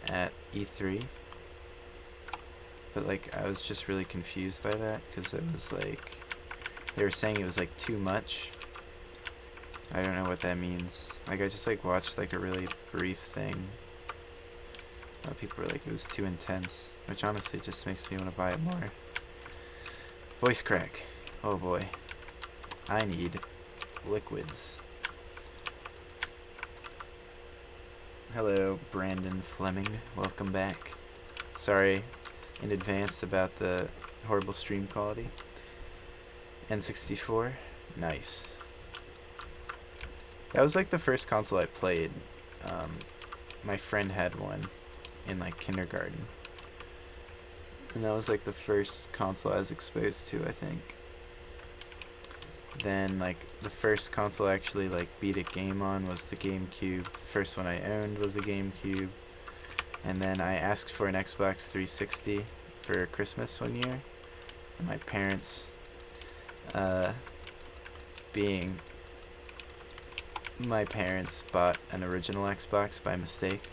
at E3. But, like, I was just really confused by that, because it was, like, they were saying it was, like, too much. I don't know what that means. Like, I just, like, watched, like, a really brief thing. People were like, it was too intense. Which, honestly, just makes me want to buy it more. Voice crack. Oh, boy. I need liquids. Hello, Brandon Fleming. Welcome back. Sorry in advance about the horrible stream quality. N64. Nice. That was like the first console I played. My friend had one in like kindergarten. And that was like the first console I was exposed to, I think. Then like the first console I actually like beat a game on was the GameCube. The first one I owned was a GameCube. And then I asked for an Xbox 360 for Christmas one year. And my parents, being my parents, bought an original Xbox by mistake.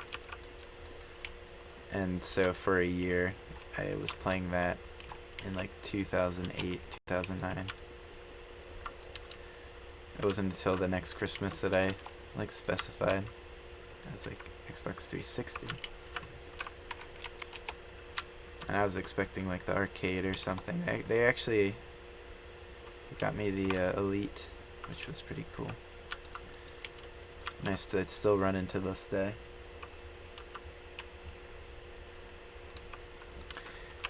And so for a year I was playing that in like 2008, 2009. It wasn't until the next Christmas that I like specified. I was like Xbox 360. And I was expecting like the arcade or something. They actually got me the Elite, which was pretty cool. And it's still running to this day.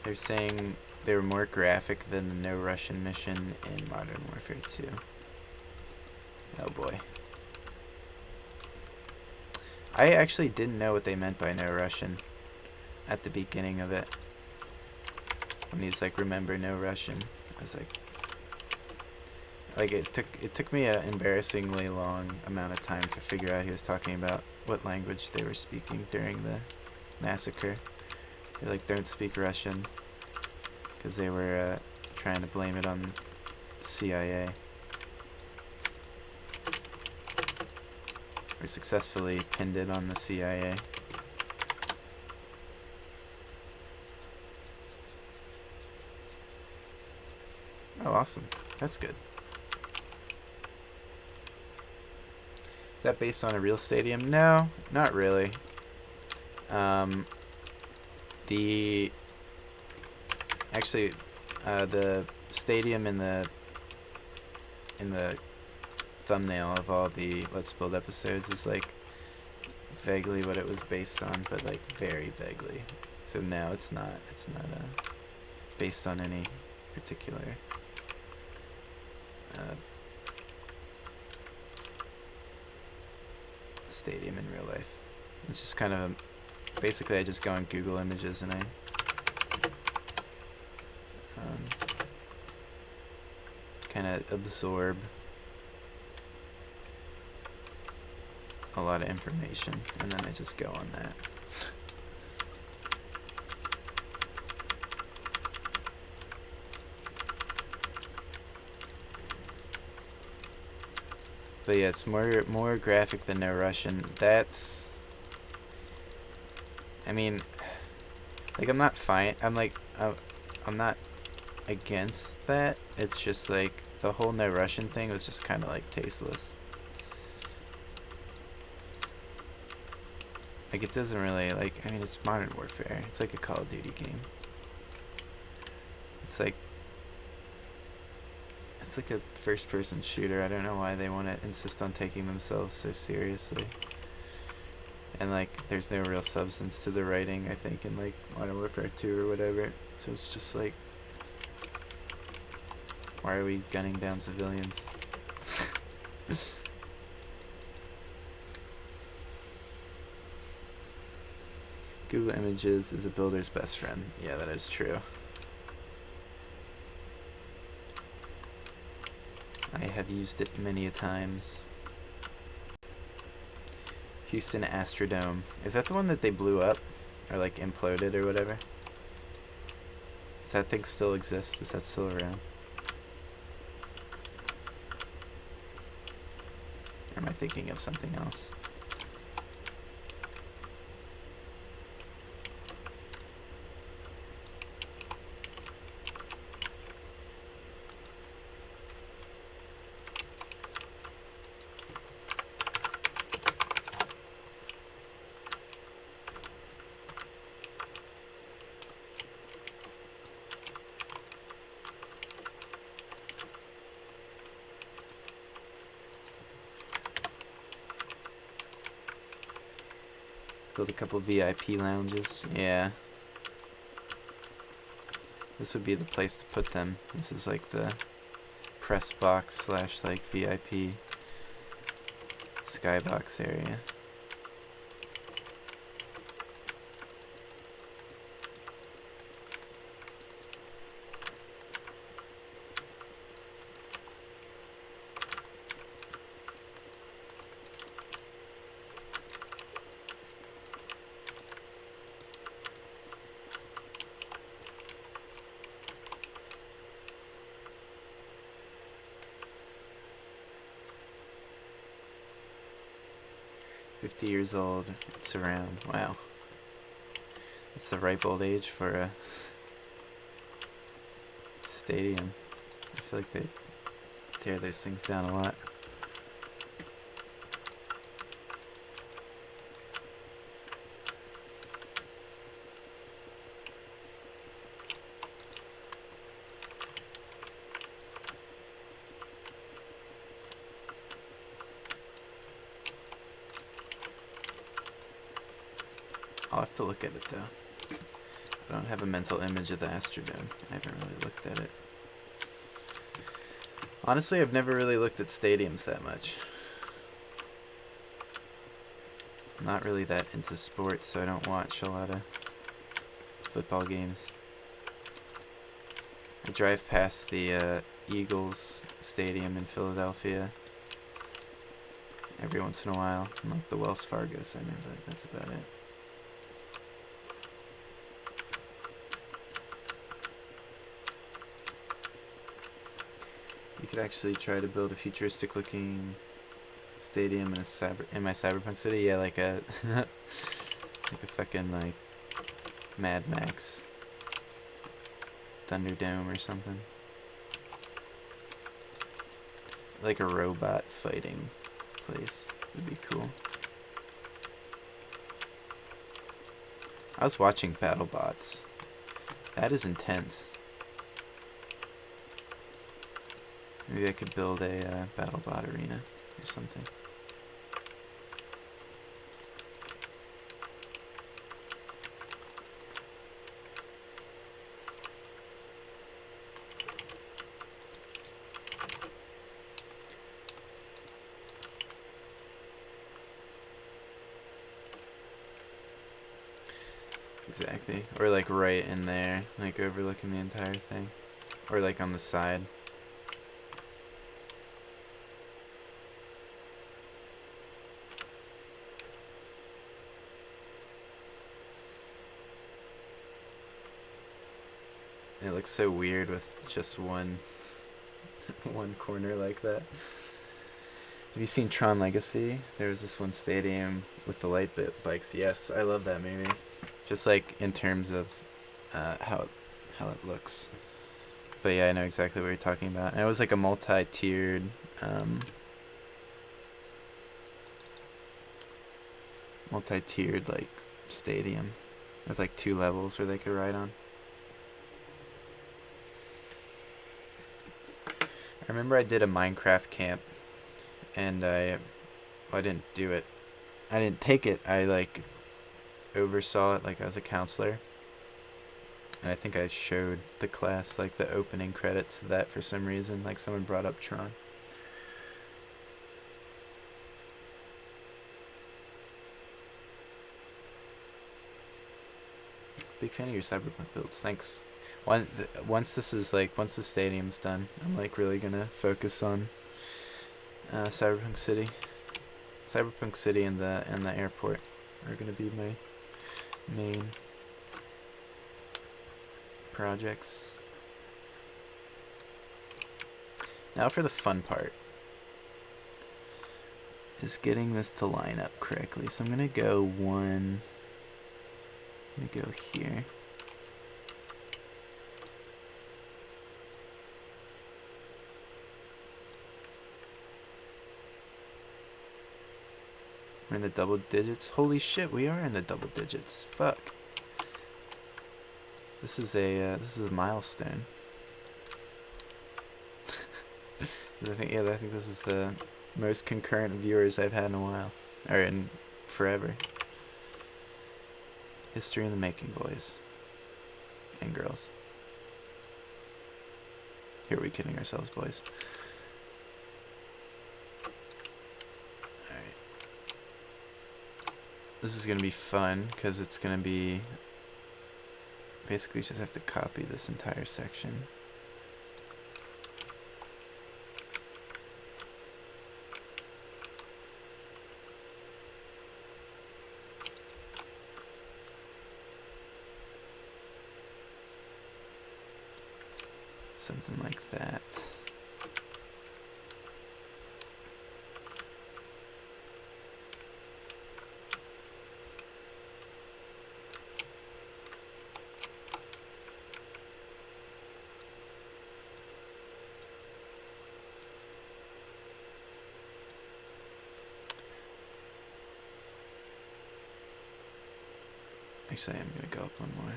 They're saying they were more graphic than the No Russian mission in Modern Warfare 2. Oh boy. I actually didn't know what they meant by no Russian at the beginning of it. When he's like, remember no Russian. I was like it took me an embarrassingly long amount of time to figure out he was talking about what language they were speaking during the massacre. They like don't speak Russian because they were trying to blame it on the CIA. Or successfully pinned it on the CIA. Oh, awesome. That's good. Is that based on a real stadium? No, not really. The stadium in the thumbnail of all the Let's Build episodes is like vaguely what it was based on, but like very vaguely. So no, it's not based on any particular stadium in real life. It's just kind of basically I just go on Google Images and I kind of absorb a lot of information and then I just go on that. But yeah, it's more graphic than no Russian. That's, I mean, like I'm not not against that. It's just like the whole no Russian thing was just kind of like tasteless. Like it doesn't really like. I mean, it's Modern Warfare. It's like a Call of Duty game. It's like a first-person shooter. I don't know why they want to insist on taking themselves so seriously. And like, there's no real substance to the writing, I think, in like Modern Warfare 2 or whatever. So it's just like, why are we gunning down civilians? Google Images is a builder's best friend. Yeah, that is true. I have used it many a times. Houston Astrodome. Is that the one that they blew up? Or like imploded or whatever? Does that thing still exist? Is that still around? Or am I thinking of something else? Build a couple VIP lounges. Yeah. This would be the place to put them. This is like the press box / like VIP skybox area. Years old. It's around. Wow. It's the ripe old age for a stadium. I feel like they tear those things down a lot. I'll have to look at it though. I don't have a mental image of the Astrodome. I haven't really looked at it. Honestly, I've never really looked at stadiums that much. I'm not really that into sports, so I don't watch a lot of football games. I drive past the Eagles Stadium in Philadelphia every once in a while, and like the Wells Fargo Center, but that's about it. You could actually try to build a futuristic-looking stadium in my cyberpunk city. Yeah, like a like a fucking like Mad Max Thunderdome or something. Like a robot fighting place would be cool. I was watching BattleBots. That is intense. Maybe I could build a BattleBot arena or something. Exactly. Or like right in there, like overlooking the entire thing. Or like on the side. It looks so weird with just one corner like that. Have you seen Tron Legacy? There was this one stadium with the light bikes. Yes, I love that movie. Just like in terms of how it looks. But yeah, I know exactly what you're talking about. And it was like a multi-tiered like stadium with like 2 levels where they could ride on. I remember I did a Minecraft camp, and I didn't do it. I didn't take it. I like oversaw it, like I was a counselor. And I think I showed the class like the opening credits to that for some reason. Like someone brought up Tron. Big fan of your cyberpunk builds. Thanks. Once the stadium's done, I'm like really gonna focus on Cyberpunk City. Cyberpunk City and the airport are gonna be my main projects. Now for the fun part. Is getting this to line up correctly. So I'm gonna go one. I'm gonna go here. We're in the double digits. Holy shit, we are in the double digits. Fuck. This is a milestone. I think this is the most concurrent viewers I've had in a while, or in forever. History in the making, boys and girls. Here, are we kidding ourselves, boys? Alright. This is going to be fun, because it's going to be... Basically, just have to copy this entire section. Something like that. Actually, I'm going to go up one more.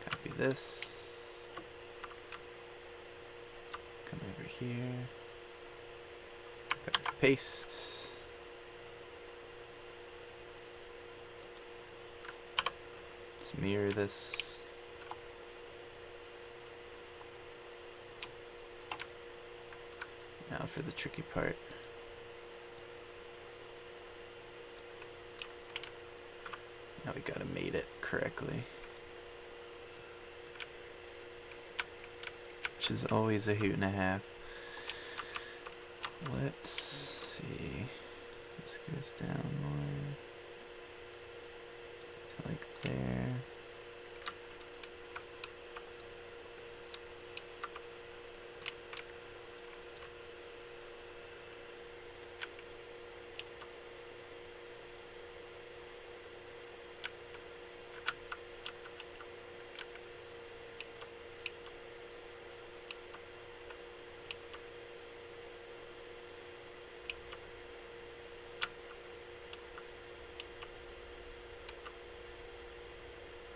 Copy this. Come over here. Copy, paste. Let's mirror this. Now for the tricky part. Now we gotta mate it correctly. Which is always a hoot and a half. Let's see. This goes down more to like there.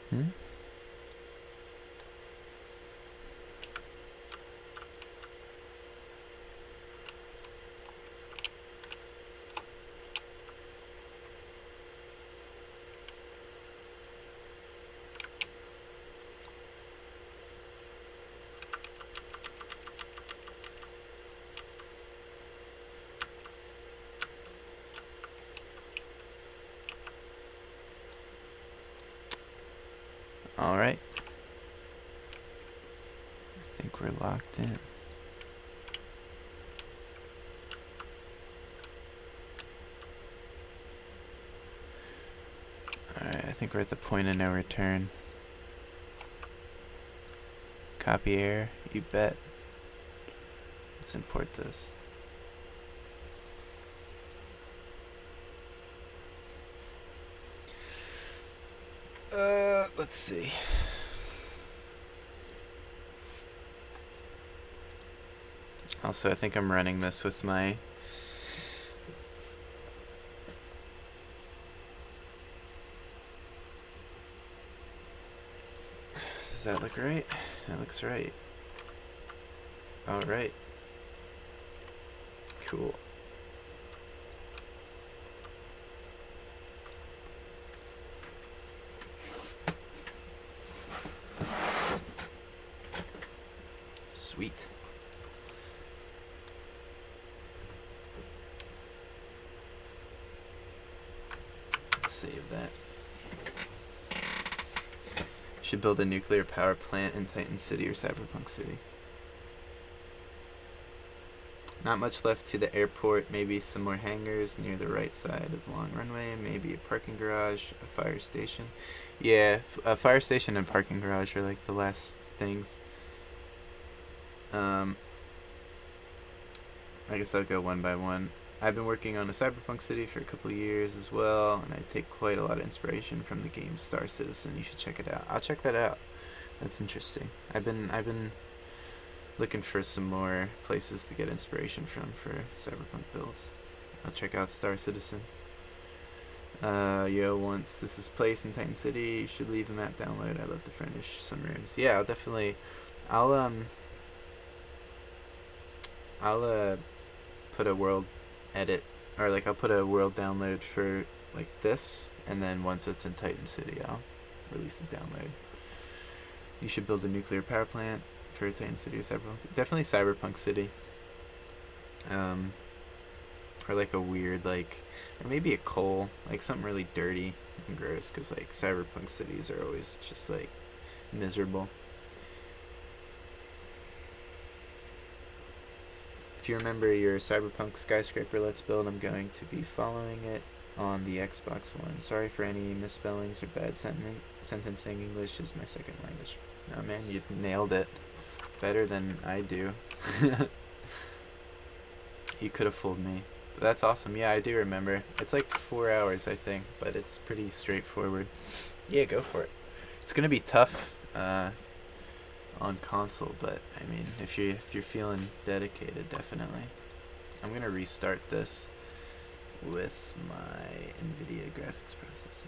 Hmm? Alright. I think we're locked in. Alright, I think we're at the point of no return. Copy error, you bet. Let's import this. Let's see. Also, I think I'm running this with my does that look right? That looks right. Alright. Cool. Sweet. Save that. Should build a nuclear power plant in Titan City or Cyberpunk City. Not much left to the airport, maybe some more hangars near the right side of the long runway, maybe a parking garage, a fire station. Yeah, a fire station and parking garage are like the last things. I guess I'll go one by one. I've been working on a Cyberpunk City for a couple of years as well, and I take quite a lot of inspiration from the game Star Citizen. You should check it out. I'll check that out. That's interesting. I've been looking for some more places to get inspiration from for Cyberpunk builds. I'll check out Star Citizen. Once this is placed in Titan City, you should leave a map download. I'd love to furnish some rooms. Yeah, I'll definitely. I'll put a world edit, or like I'll put a world download for like this, and then once it's in Titan City, I'll release a download. You should build a nuclear power plant for Titan City or Cyberpunk. Definitely Cyberpunk City. Or like a weird, like, or maybe a coal, like something really dirty and gross, because like Cyberpunk cities are always just like miserable. If you remember your Cyberpunk skyscraper Let's Build, I'm going to be following it on the Xbox One. Sorry for any misspellings or bad sentencing. English is my second language. Oh man, you nailed it. Better than I do. You could have fooled me. But that's awesome. Yeah, I do remember. It's like 4 hours, I think, but it's pretty straightforward. Yeah, go for it. It's gonna be tough on console, but I mean, if you're feeling dedicated, definitely. I'm gonna restart this with my NVIDIA graphics processor,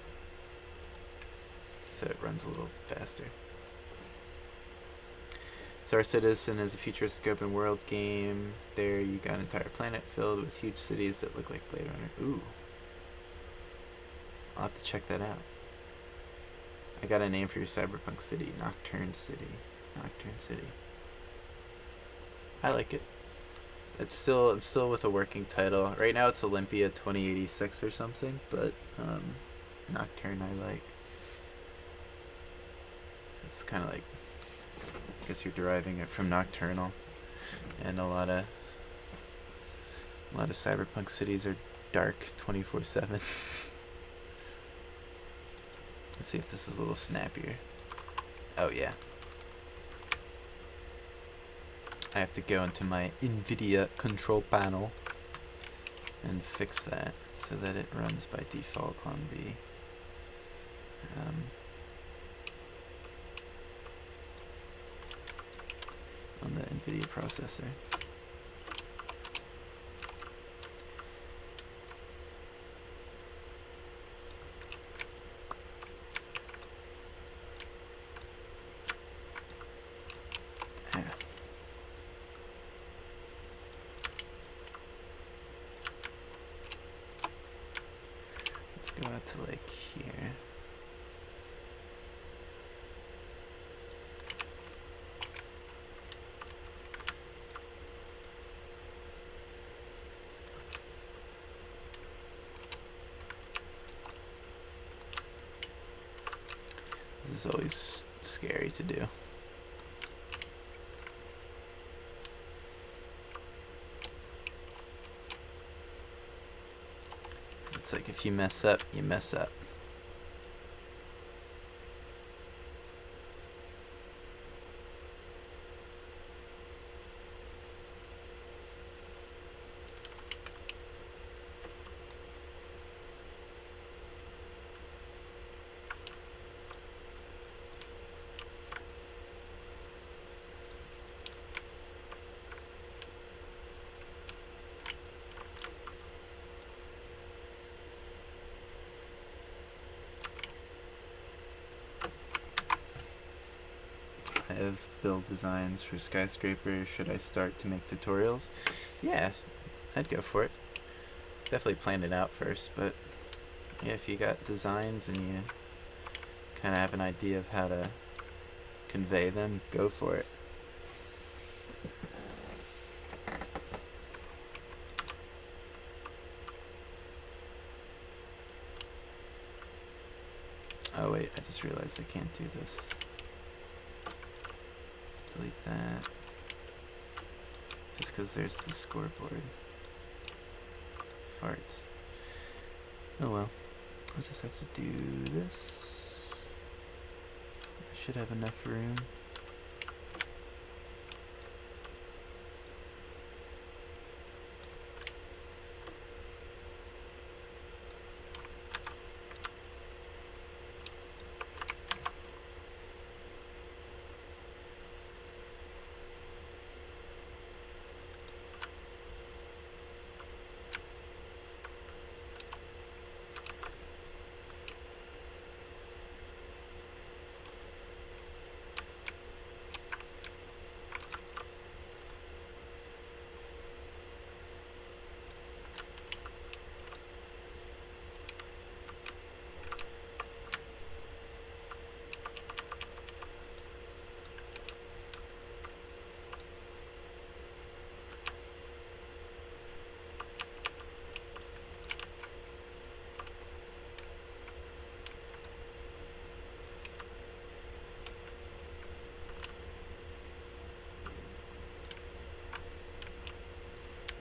so it runs a little faster. Star Citizen is a futuristic open world game. There you got an entire planet filled with huge cities that look like Blade Runner. Ooh. I'll have to check that out. I got a name for your Cyberpunk City. Nocturne City. Nocturne City. I like it. I'm still with a working title. Right now it's Olympia 2086 or something, but Nocturne I like. It's kind of like, I guess you're deriving it from Nocturnal, and a lot of cyberpunk cities are dark 24/7. Let's see if this is a little snappier. Oh yeah. I have to go into my NVIDIA control panel and fix that so that it runs by default on the NVIDIA processor. Let's go out to like here. This is always scary to do. It's like if you mess up, you mess up. I have build designs for skyscrapers. Should I start to make tutorials? Yeah, I'd go for it. Definitely plan it out first, but yeah, if you got designs and you kind of have an idea of how to convey them, go for it. Oh wait, I just realized I can't do this. Delete that. Just because there's the scoreboard. Fart. Oh well. I'll just have to do this. I should have enough room.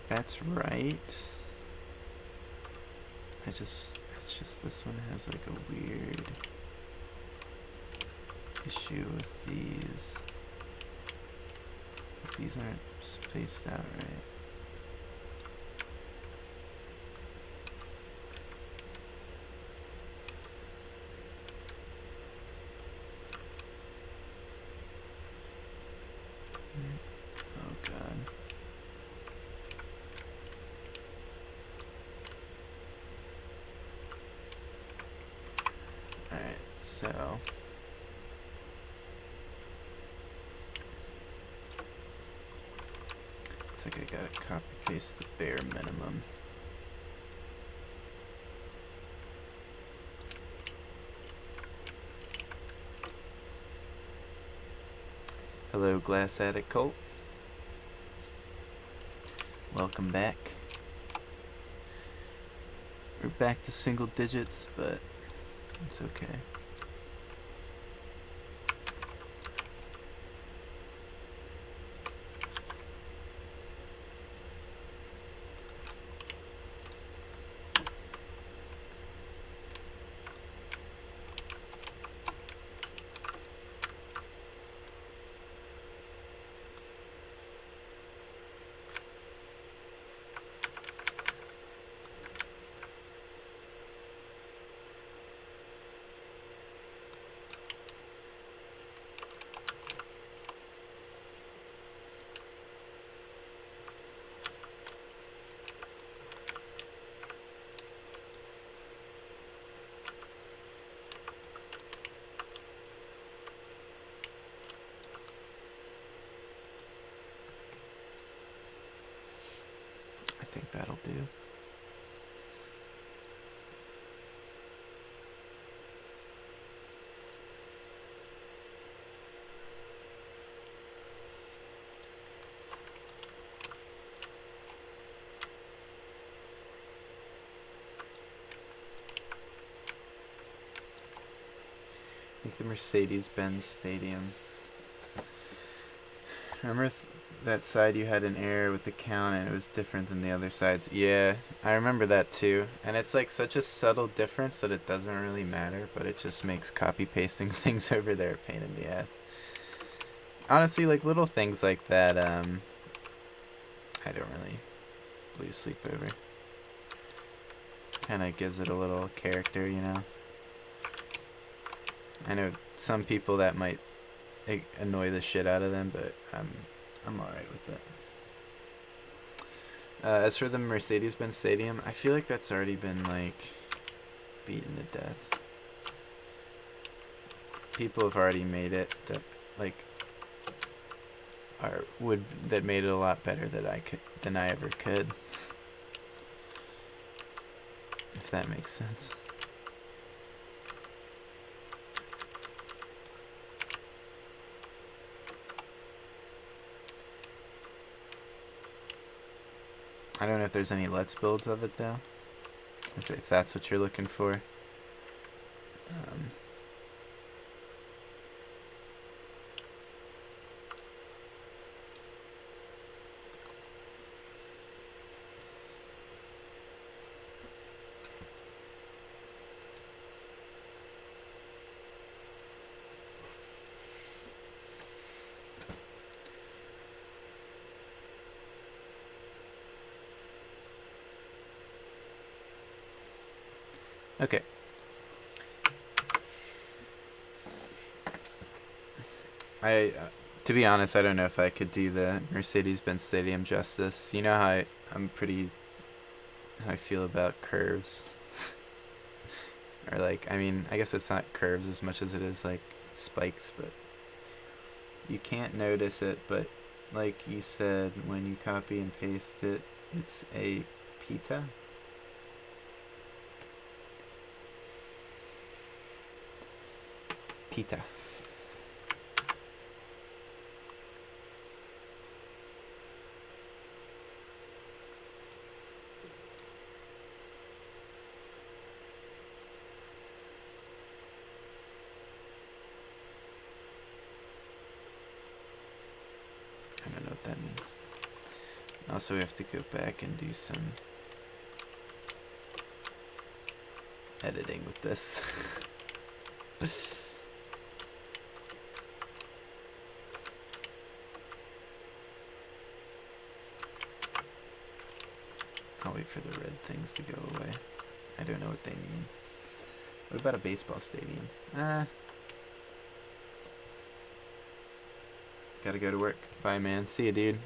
That's right. It's just this one has like a weird issue with these. These aren't spaced out right. Oh god. Alright, so looks like I gotta copy paste the bare minimum. Hello, Glass Attic Cult. Welcome back. We're back to single digits, but it's okay. that'll do. I think the Mercedes-Benz Stadium. Remember that side you had an error with the count and it was different than the other sides? Yeah, I remember that too. And it's like such a subtle difference that it doesn't really matter, but it just makes copy-pasting things over there a pain in the ass. Honestly, like little things like that, I don't really lose sleep over. Kind of gives it a little character, you know? I know some people that might annoy the shit out of them, but I'm alright with it. As for the Mercedes-Benz Stadium, I feel like that's already been like beaten to death. People have already made it that like that made it a lot better than I ever could. If that makes sense. I don't know if there's any Let's Builds of it though. If that's what you're looking for. Okay. To be honest, I don't know if I could do the Mercedes-Benz Stadium justice. You know how how I feel about curves. Or like, I mean, I guess it's not curves as much as it is like spikes, but you can't notice it, but like you said, when you copy and paste it, it's a pita. Pita. I don't know what that means. Also, we have to go back and do some editing with this. I'll wait for the red things to go away. I don't know what they mean. What about a baseball stadium? Gotta go to work. Bye, man. See ya, dude.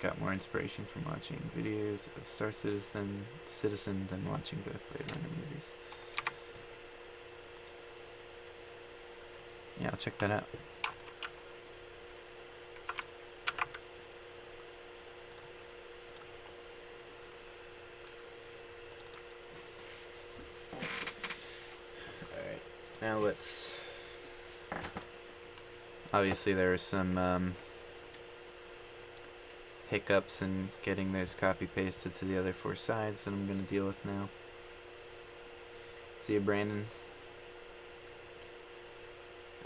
Got more inspiration from watching videos of Star Citizen than watching both Blade Runner movies. Yeah, I'll check that out. Alright, now let's... Obviously there were some hiccups in getting those copy pasted to the other 4 sides that I'm going to deal with now. See you, Brandon.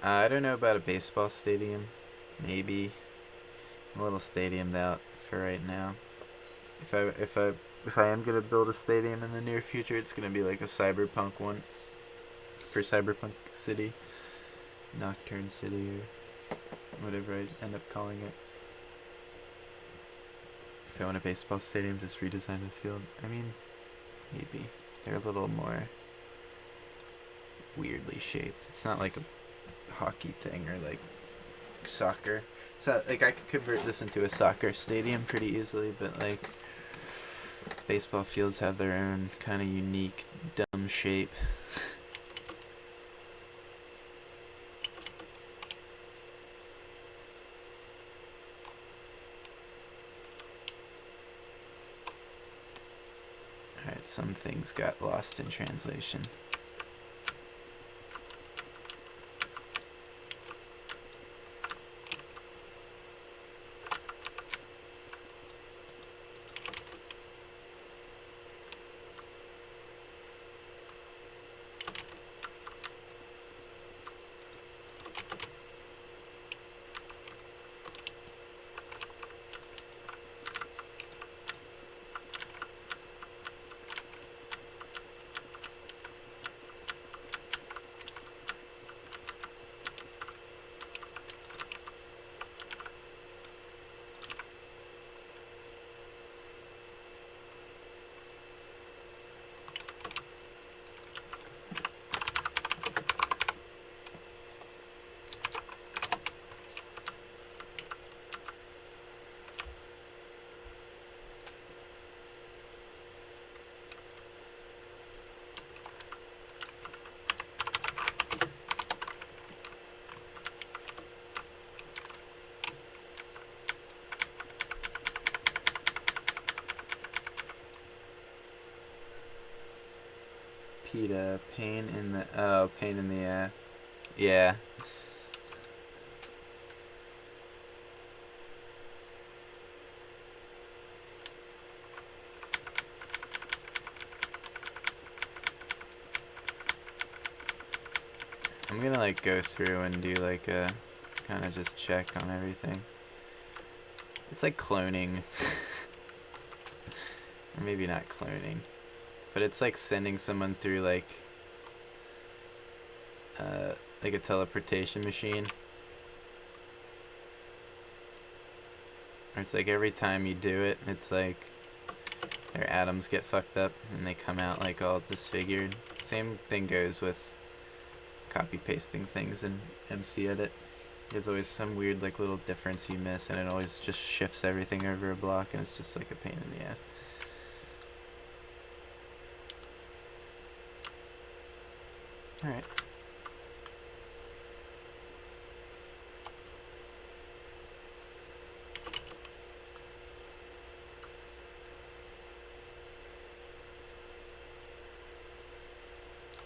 I don't know about a baseball stadium. Maybe. I'm a little stadiumed out for right now. If I am gonna build a stadium in the near future, it's gonna be like a cyberpunk one for Cyberpunk City, Nocturne City, or whatever I end up calling it. If I want a baseball stadium, just redesign the field. I mean, maybe they're a little more weirdly shaped. It's not like a hockey thing or like soccer. It's not like I could convert this into a soccer stadium pretty easily, but like baseball fields have their own kind of unique dumb shape. Alright, some things got lost in translation. PETA, pain in the ass. Yeah. I'm gonna like go through and do like a kind of just check on everything. It's like cloning. Or maybe not cloning. But it's like sending someone through like a teleportation machine. Or it's like every time you do it, it's like their atoms get fucked up and they come out like all disfigured. Same thing goes with copy pasting things in MC Edit. There's always some weird like little difference you miss and it always just shifts everything over a block and it's just like a pain in the ass. Alright.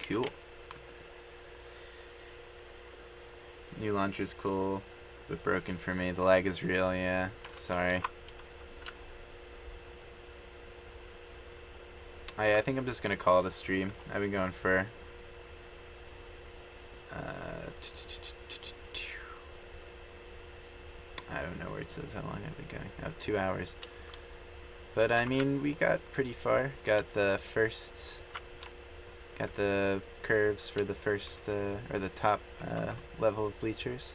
Cool. New launcher's cool, but broken for me. The lag is real, yeah. Sorry. I think I'm just gonna call it a stream. I've been going for I don't know where it says how long I've been going. Oh, 2 hours. But I mean, we got pretty far. Got the curves for the first or the top level of bleachers.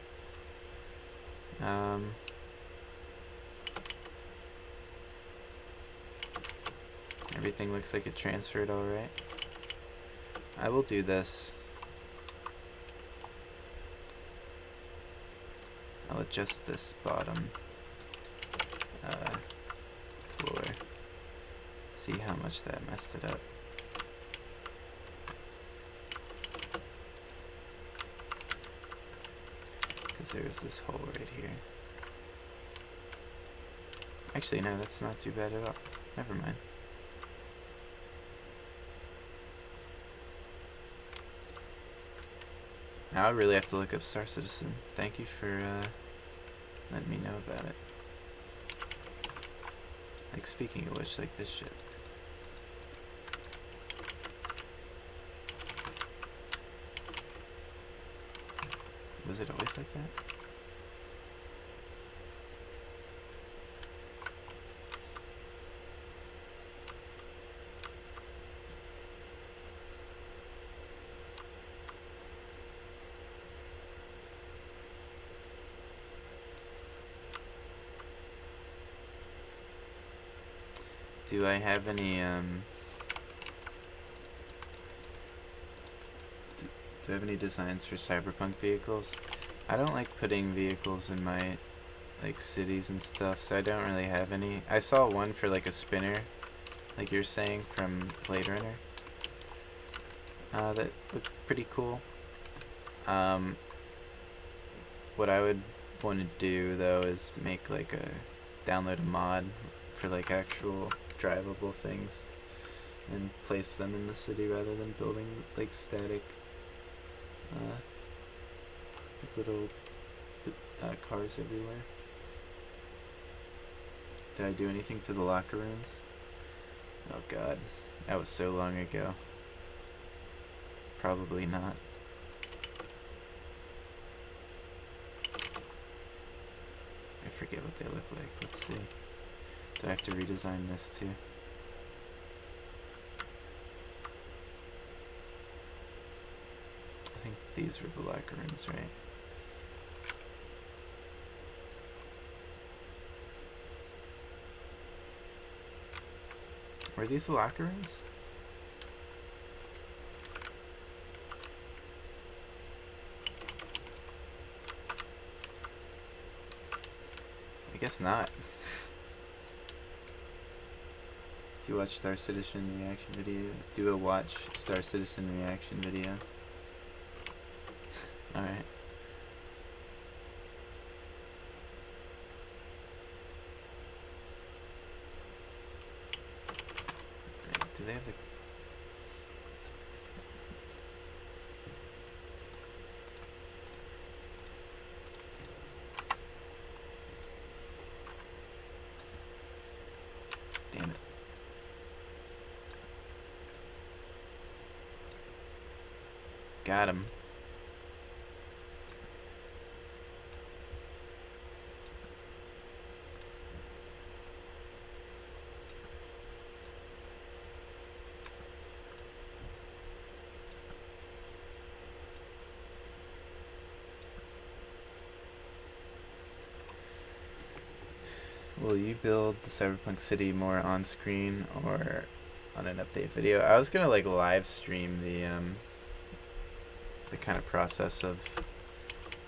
Everything looks like it transferred all right. I will do this. I'll adjust this bottom floor. See how much that messed it up. Because there's this hole right here. Actually, no, that's not too bad at all. Never mind. Now I really have to look up Star Citizen. Thank you for letting me know about it. Like, speaking of which, like this shit. Was it always like that? Do I have any, do I have any designs for cyberpunk vehicles? I don't like putting vehicles in my, like, cities and stuff, so I don't really have any. I saw one for, like, a spinner, like you're saying, from Blade Runner. That looked pretty cool. What I would want to do, though, is make, like, download a mod for, like, actual drivable things. and place them in the city rather than building like static like little cars everywhere. Did I do anything to the locker rooms? Oh god, that was so long ago. Probably not. I forget what they look like. Let's see. Do I have to redesign this too? I think these were the locker rooms, right? Were these the locker rooms? I guess not. Do you watch Star Citizen reaction video? Do a watch Star Citizen reaction video. Alright. Do they have the... Damn it. Got him. Will you build the Cyberpunk City more on screen or on an update video? I was gonna like live stream the kind of process of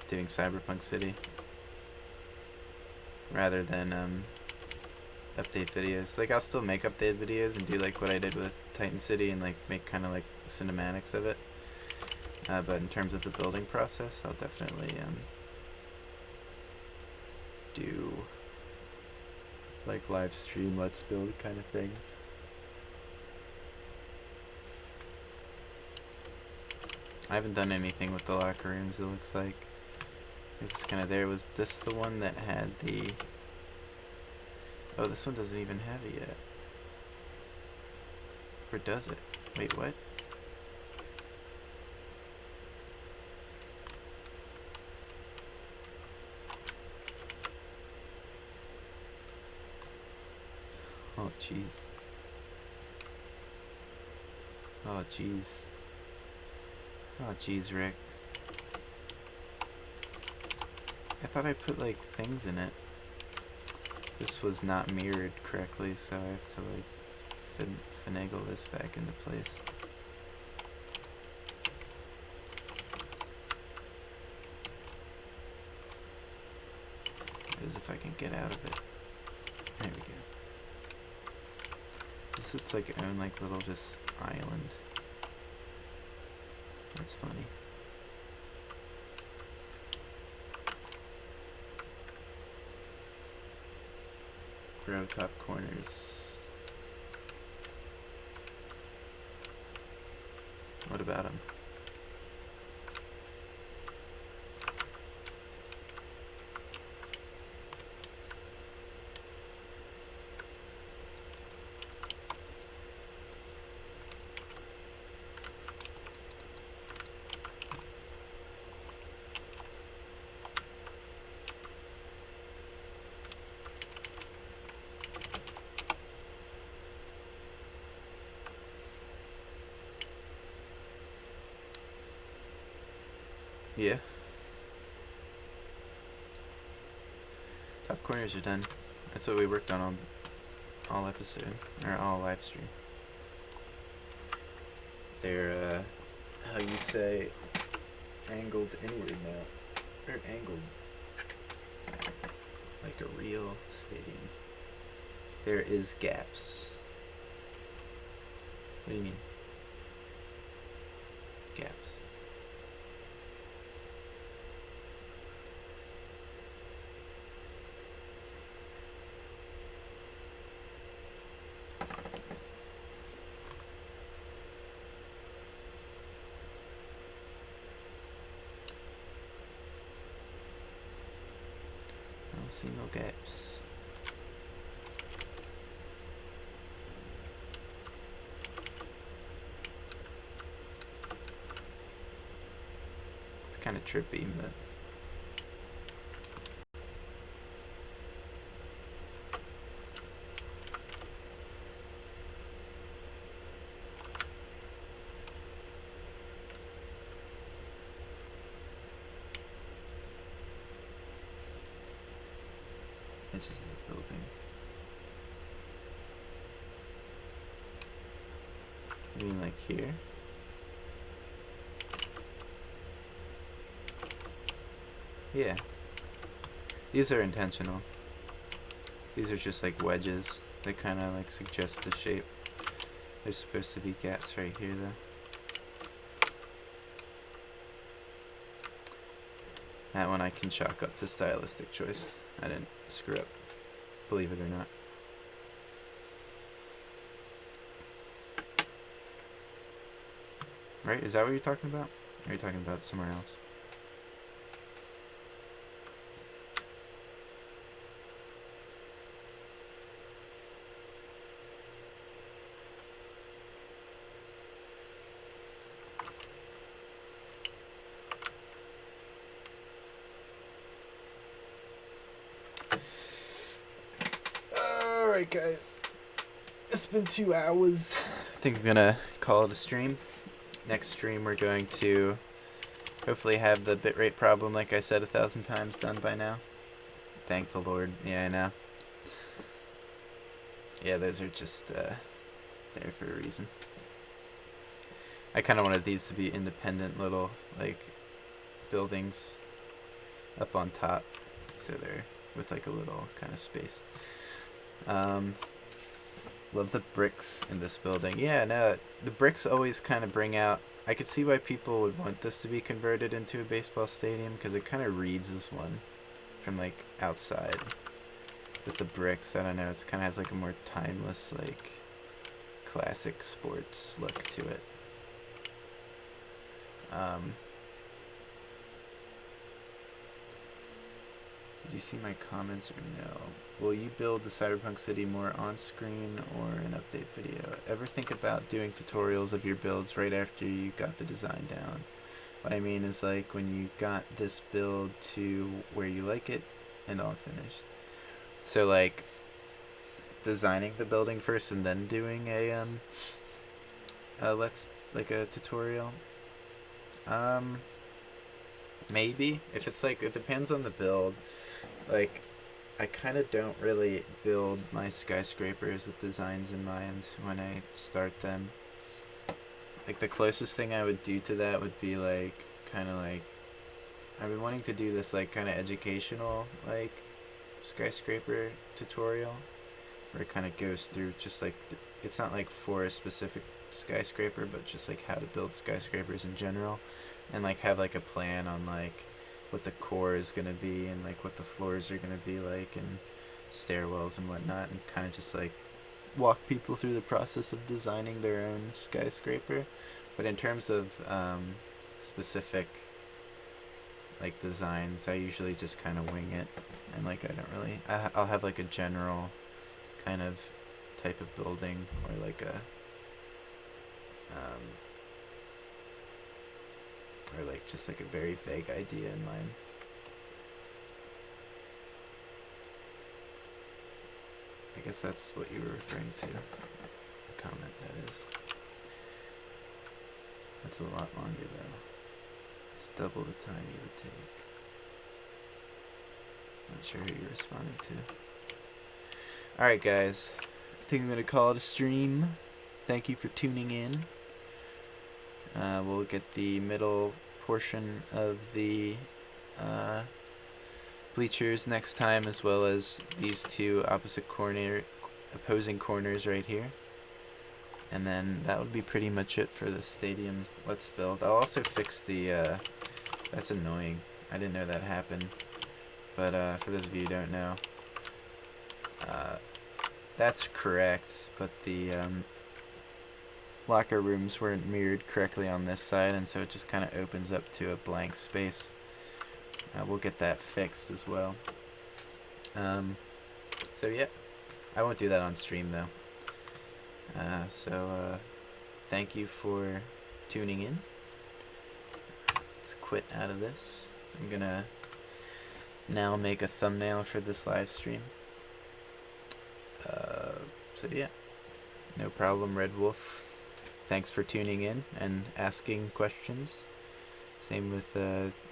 doing Cyberpunk City rather than update videos. Like I'll still make update videos and do like what I did with Titan City and like make kind of like cinematics of it. But in terms of the building process, I'll definitely do like live stream, let's build kind of things. I haven't done anything with the locker rooms, it looks like. It's kind of there. Was this the one that had the... Oh, this one doesn't even have it yet. Or does it? Wait, what? Oh, jeez. Oh, jeez. Oh, jeez, Rick. I thought I put, like, things in it. This was not mirrored correctly, so I have to, like, finagle this back into place. As if I can get out of it. There we go. This is like its own like little just island. That's funny. Grow top corners. What about them? Yeah. Top corners are done. That's what we worked on all episode, or all live stream. They're, how you say, angled inward now. Or angled. Like a real stadium. There is gaps. What do you mean? Gaps. See no gaps. It's kind of trippy, but edges of the building. You mean like here? Yeah. These are intentional. These are just like wedges that kind of like suggest the shape. There's supposed to be gaps right here though. That one I can chalk up to stylistic choice. I didn't screw up, believe it or not. Right? Is that what you're talking about? Or are you talking about somewhere else? Alright guys, it's been 2 hours. I think I'm gonna call it a stream. Next stream we're going to hopefully have the bitrate problem, like I said 1,000 times, done by now. Thank the Lord. Yeah, I know. Yeah, those are just there for a reason. I kind of wanted these to be independent little like buildings up on top, so they're with like a little kind of space. Love the bricks in this building. Yeah, no, the bricks always kind of bring out. I could see why people would want this to be converted into a baseball stadium, because it kind of reads as one from like outside with the bricks. I don't know, it kind of has like a more timeless, like classic sports look to it. Did you see my comments or no? Will you build the Cyberpunk city more on screen or an update video? Ever think about doing tutorials of your builds right after you got the design down? What I mean is like when you got this build to where you like it and all finished. So like designing the building first and then doing a tutorial. Maybe if it's like, it depends on the build. Like I kind of don't really build my skyscrapers with designs in mind when I start them. Like the closest thing I would do to that would be like kind of like, I've been wanting to do this like kind of educational like skyscraper tutorial where it kind of goes through just like it's not like for a specific skyscraper, but just like how to build skyscrapers in general, and like have like a plan on like what the core is going to be and like what the floors are going to be like and stairwells and whatnot, and kind of just like walk people through the process of designing their own skyscraper. But in terms of specific like designs, I usually just kind of wing it, and like I don't really, I'll have like a general kind of type of building, or like a or like just like a very vague idea in mind. I guess that's what you were referring to. The comment, that is. That's a lot longer though. It's double the time you would take. Not sure who you're responding to. Alright guys, I think I'm gonna call it a stream. Thank you for tuning in. We'll get the middle portion of the bleachers next time, as well as these two opposing corners right here. And then that would be pretty much it for the stadium Let's Build. I'll also fix the, that's annoying. I didn't know that happened. But for those of you who don't know, that's correct, but the locker rooms weren't mirrored correctly on this side, and so it just kind of opens up to a blank space. We'll get that fixed as well. So yeah, I won't do that on stream though. Thank you for tuning in. Let's quit out of this. I'm gonna now make a thumbnail for this live stream. So yeah, no problem, Red Wolf. Thanks for tuning in and asking questions. Same with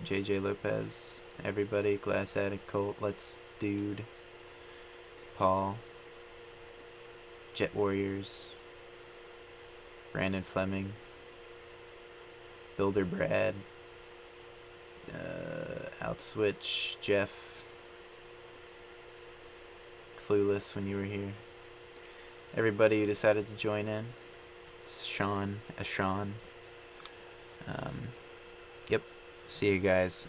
JJ Lopez, everybody, Glass Addict, Colt, Let's Dude, Paul, Jet Warriors, Brandon Fleming, Builder Brad, Outswitch, Jeff, Clueless when you were here. Everybody who decided to join in. It's Sean, Ashawn. Yep. See you guys.